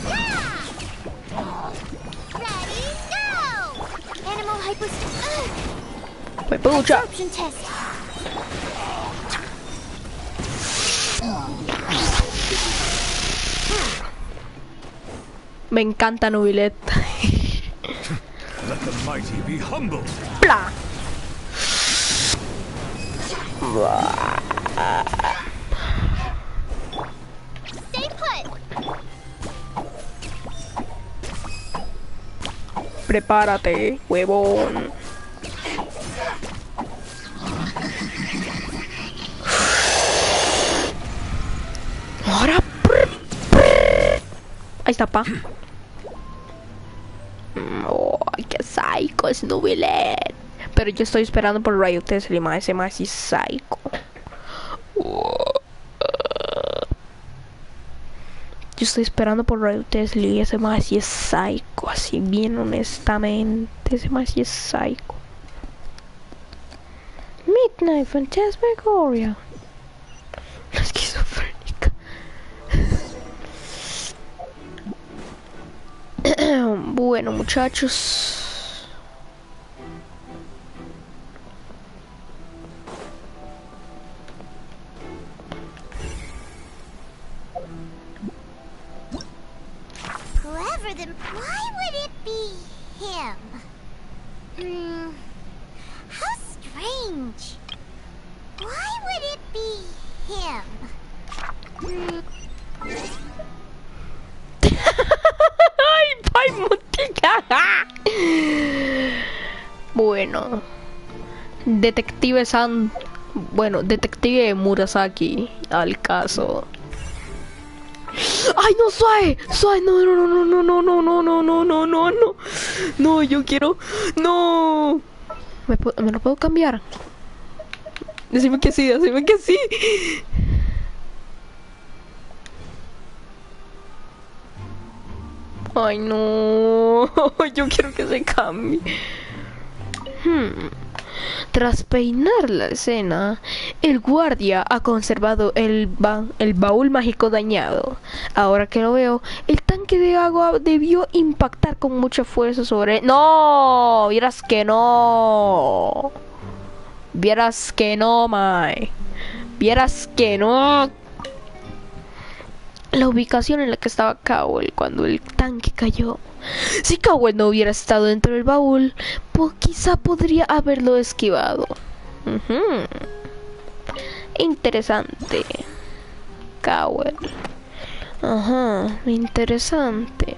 Yeah. Ready, go. Animal absorption test. Me encanta Nubilet. Let the mighty be humble. Bla. Stay put. Prepárate, huevón. Ahora. Ahí está, pa. Oh, qué psycho es Nubilet. Pero yo estoy esperando por Rayo Tesla, ese más y psycho. Yo estoy esperando por Rayo Tesla y ese más y es psycho, así bien honestamente, ese más y es psycho. Midnight Phantasmagoria. La esquizofrénica. Bueno, muchachos. Why would it be him? How strange. Why would it be him? Ay, pai mutica. Bueno, Detective Murasaki al caso. Ay, no, suave, no, yo quiero, no, me lo puedo cambiar. Decime que sí. Ay, no, yo quiero que se cambie. Tras peinar la escena, el guardia ha conservado el baúl mágico dañado. Ahora que lo veo, el tanque de agua debió impactar con mucha fuerza sobre... ¡No! Vieras que no, mae. Vieras que no. La ubicación en la que estaba Cowell cuando el tanque cayó. Si Cowell no hubiera estado dentro del baúl, quizá podría haberlo esquivado. Interesante. Cowell. Interesante.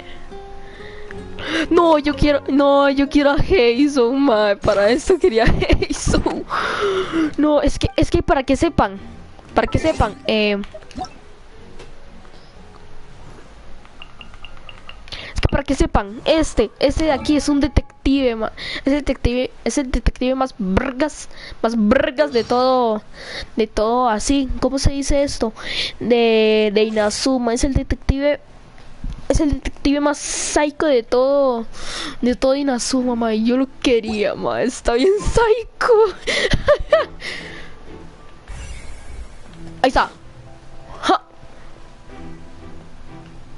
No, yo quiero a Jason, mae. Para esto quería a Jason. No, es que para que sepan, para que sepan, este de aquí es un detective, es el detective más vergas de todo, así, ¿cómo se dice esto? De Inazuma, es el detective más psycho de todo Inazuma, ma. Yo lo quería, ma, está bien psycho. Ahí está. ¡Ja!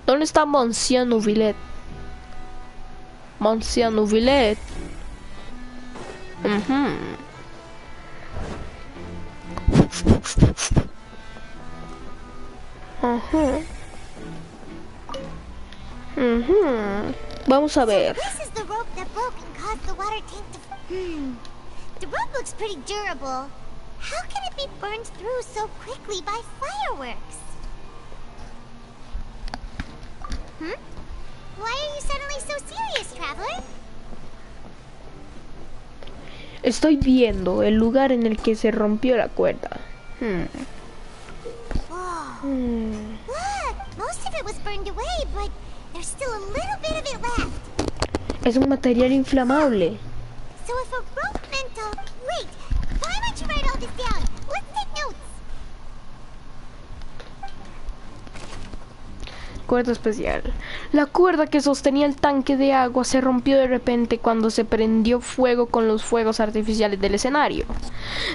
¿Dónde está Monsieur Nubilet? Monsieur Nubilet. Vamos a ver. This is the rope that broke and caused the water tank to... The rope looks pretty durable. How can it be burned through so quickly by fireworks? Why are you suddenly so serious, traveler? Estoy viendo el lugar en el que se rompió la cuerda. Look, most of it was burned away, but there's still a little bit of it left. Es un material inflamable. So if a rope meant a... Wait, Paimon Cuerda especial. La cuerda que sostenía el tanque de agua se rompió de repente cuando se prendió fuego con los fuegos artificiales del escenario.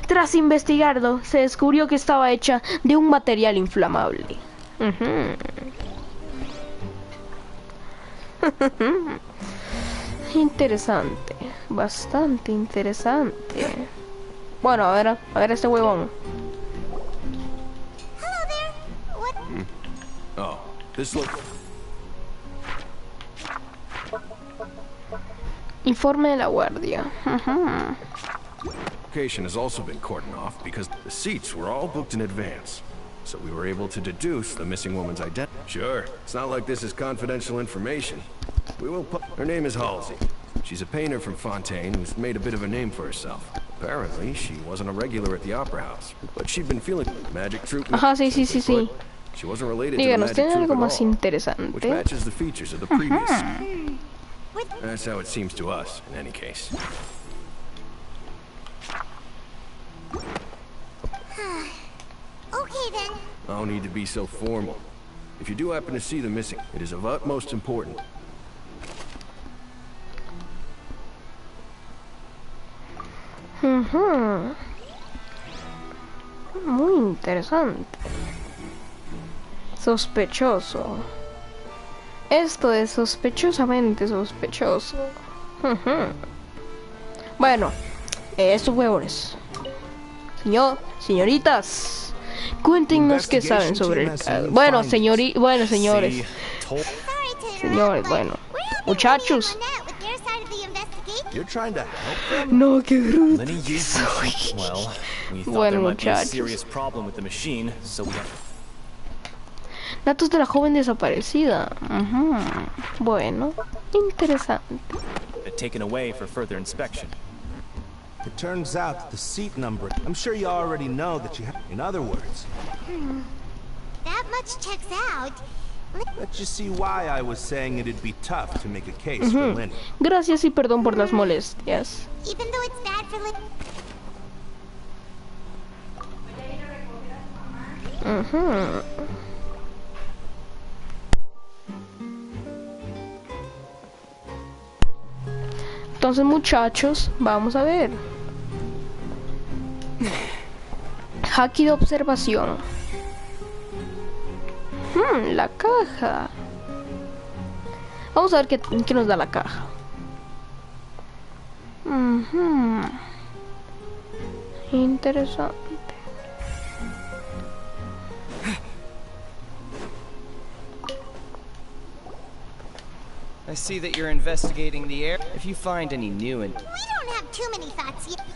Tras investigarlo, se descubrió que estaba hecha de un material inflamable. Interesante, bastante interesante. Bueno, a ver este huevón. Oh, this look. Informe de la guardia. Location has also been cordoned off because the seats were all booked in advance. So we were able to deduce the missing woman's identity. Sure, it's not like this is confidential information. We will put... Her name is Halsey. She's a painter from Fontaine who's made a bit of a name for herself. Apparently, she wasn't a regular at the Opera House, but she'd been feeling magic troupe. Ajá, sí. She wasn't related to the Díganos, magic ¿tiene troupe algo at más all, interesante? which matches the features of the previous. That's how it seems to us, in any case. Okay then. No need to be so formal. If you do happen to see the missing, it is of utmost importance. Muy interesante. Sospechoso. Esto es sospechosamente sospechoso. Bueno, estos huevones. Señoritas, cuéntenos qué saben sobre el caso. Bueno, señores. Muchachos. No, qué bruto. Bueno, muchachos. Datos de la joven desaparecida. Bueno, interesante. Taken away for further inspection. It turns out that the seat number, I'm sure you already know that you have, in other words. That much checks out. Let's just see why I was saying it'd be tough to make a case for Lenny. Gracias y perdón por las molestias. Even though it's bad for Entonces, muchachos, vamos a ver. Haki de observación. La caja. Vamos a ver qué nos da la caja. Interesante. I see that you're investigating the air. If you find any new and... We don't have too many thoughts yet.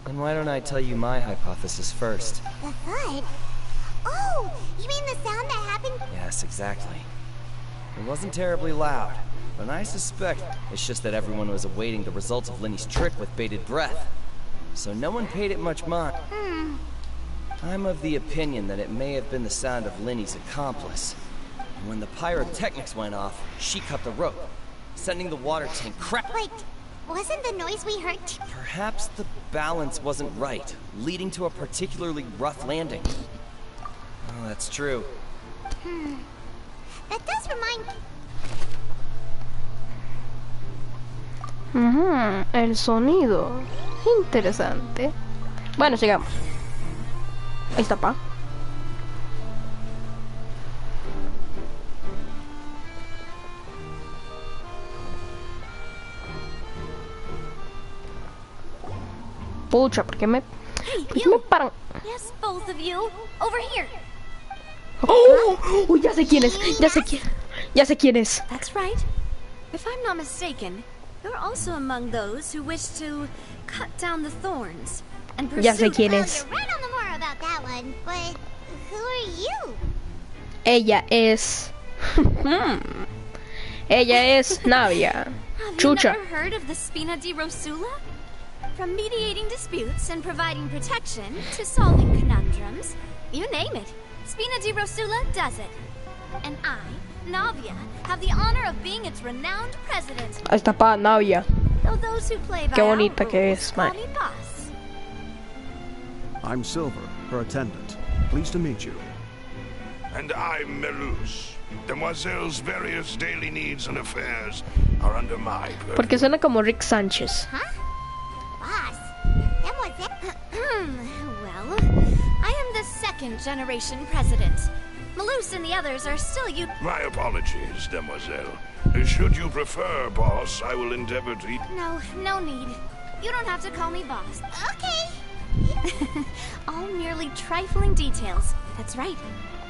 Then why don't I tell you my hypothesis first? The thought? Oh, you mean the sound that happened? Yes, exactly. It wasn't terribly loud, but I suspect it's just that everyone was awaiting the results of Lenny's trick with bated breath. So no one paid it much mind. I'm of the opinion that it may have been the sound of Lenny's accomplice. And when the pyrotechnics went off, she cut the rope, sending the water tank crap. Wait, wasn't the noise we heard? Perhaps the balance wasn't right, leading to a particularly rough landing. Oh, that's true. That does remind... El sonido. Interesante. Bueno, sigamos. Ahí está, pa. Pucha, ¿por qué me paran? Yes, both of you. Over here. Oh, ya sé quién es. Ya sé quién es. That's right. If I'm not mistaken, you're also among those who wish to cut down the thorns and pursue. Ya sé quién es. You're right on the more about that one, but who are you? Ella es. Ella es Navia. Chucha. Have you never heard of the Spina di Rosula? From mediating disputes and providing protection to solving conundrums, you name it, Spina di Rosula does it. And I, Navia, have the honor of being its renowned president. Ahí está, pa, Navia. Though those who play by Qué bonita our que rules es, call man. me boss. I'm Silver, her attendant. Pleased to meet you. And I'm Melus. Demoiselle's various daily needs and affairs are under my purview. Porque suena como Rick Sánchez. Huh? Boss, Demoiselle. Well, I am the second generation president. Melus and the others are still you. My apologies, Demoiselle. Should you prefer, boss, I will endeavor to... No need. You don't have to call me boss. Okay. All merely trifling details. That's right.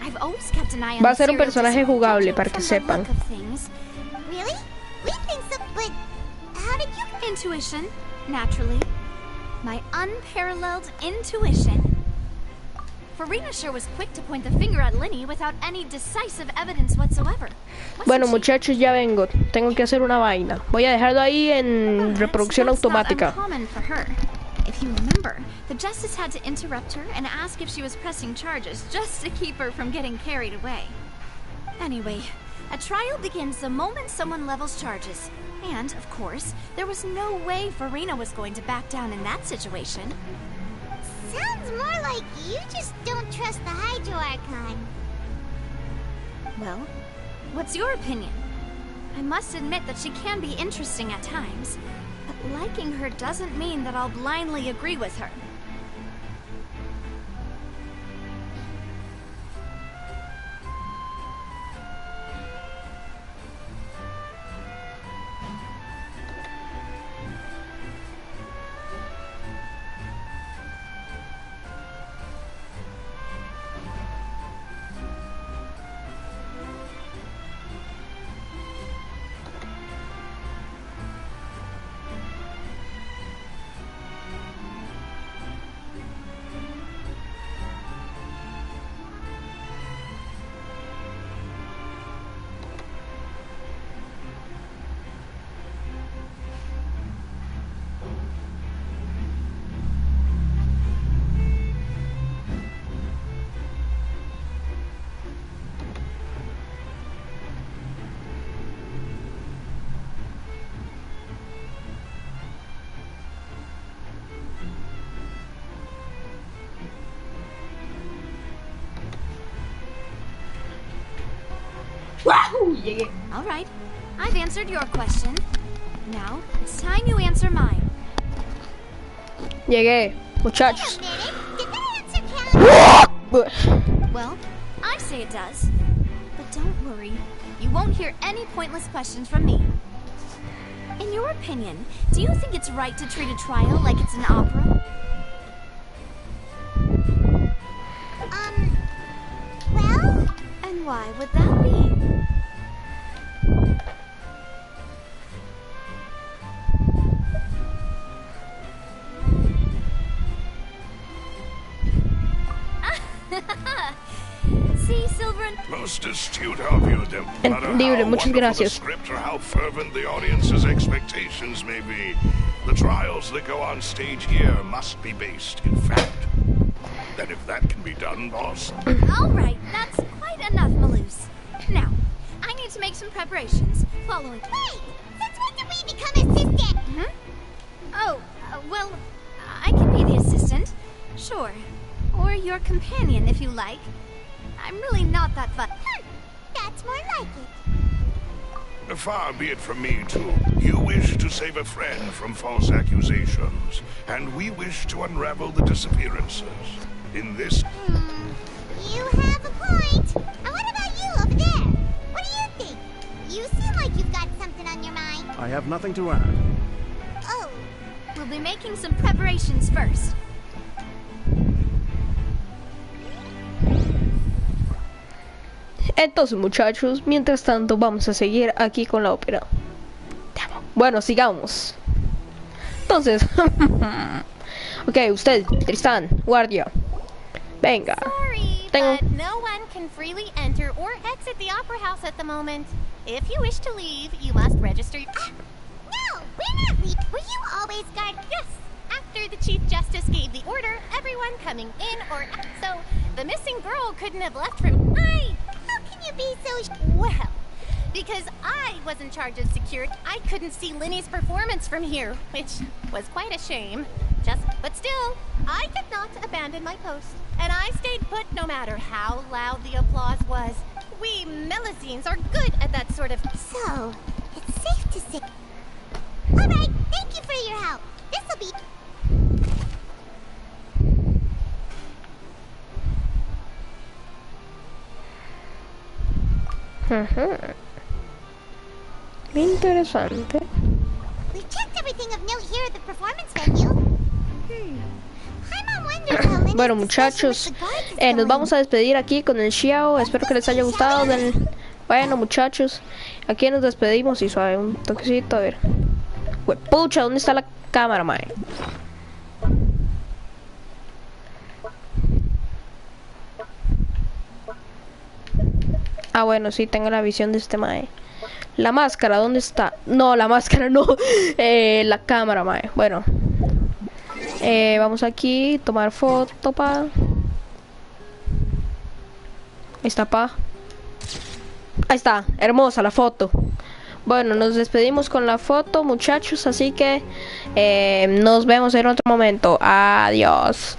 I've always kept an eye on Va a ser un personaje jugable, para que sepan. Really? We think so, but how did you... Intuition, naturally. My unparalleled intuition. Farina sure was quick to point the finger at Linny without any decisive evidence whatsoever. Bueno, muchachos, ya vengo. Tengo que hacer una vaina. Voy a dejarlo ahí en reproducción automática. If you remember, the justice had to interrupt her and ask if she was pressing charges just to keep her from getting carried away. Anyway, a trial begins the moment someone levels charges. And, of course, there was no way Farina was going to back down in that situation. Sounds more like you just don't trust the Hydro Archon. Well, what's your opinion? I must admit that she can be interesting at times, but liking her doesn't mean that I'll blindly agree with her. All right, I've answered your question. Now, it's time you answer mine. Llegué, muchachos. Well, I say it does. But don't worry, you won't hear any pointless questions from me. In your opinion, do you think it's right to treat a trial like it's an opera? Well? And why would that be? See, Silver. Most astute of you, Dem. Entendible, muchas gracias. Script or how fervent the audience's expectations may be, the trials that go on stage here must be based in fact. Then if that can be done, boss. All right, that's quite enough, Melus. Now, I need to make some preparations. Following. Wait! Since when did we become assistant? Oh, well, I can be the assistant. Sure. Or your companion, if you like. I'm really not that fun. That's more like it. Far be it from me to. You wish to save a friend from false accusations, and we wish to unravel the disappearances. In this... You have a point. And what about you over there? What do you think? You seem like you've got something on your mind. I have nothing to add. Oh. We'll be making some preparations first. Entonces, muchachos, mientras tanto vamos a seguir aquí con la ópera. Bueno, sigamos. Entonces, ok, usted, Tristan, guardia. Venga. Sorry, but no one can freely enter or exit the opera house at the moment. If you wish to leave, you must register. No, we're not leaving. Were you always guard? Yes. After the Chief Justice gave the order, everyone coming in or out. So the missing girl couldn't have left from. How can you be so? Well, because I was in charge of security, I couldn't see Linny's performance from here, which was quite a shame. Just But still, I did not abandon my post. And I stayed put no matter how loud the applause was. We Melusines are good at that sort of... So, it's safe to say... Alright, thank you for your help. This'll be... Interesante. We've checked everything of note here at the performance venue. Bueno, muchachos, nos vamos a despedir aquí con el Xiao. Espero que les haya gustado. Bueno, muchachos, aquí nos despedimos y suave un toquecito. A ver, pucha, ¿dónde está la cámara, mae? Ah, bueno, sí, tengo la visión de este mae. La máscara, ¿dónde está? No, la máscara no. La cámara, mae. Bueno. Vamos aquí, tomar foto, pa. Ahí está, pa. Ahí está, hermosa la foto. Bueno, nos despedimos con la foto, muchachos, así que nos vemos en otro momento. Adiós.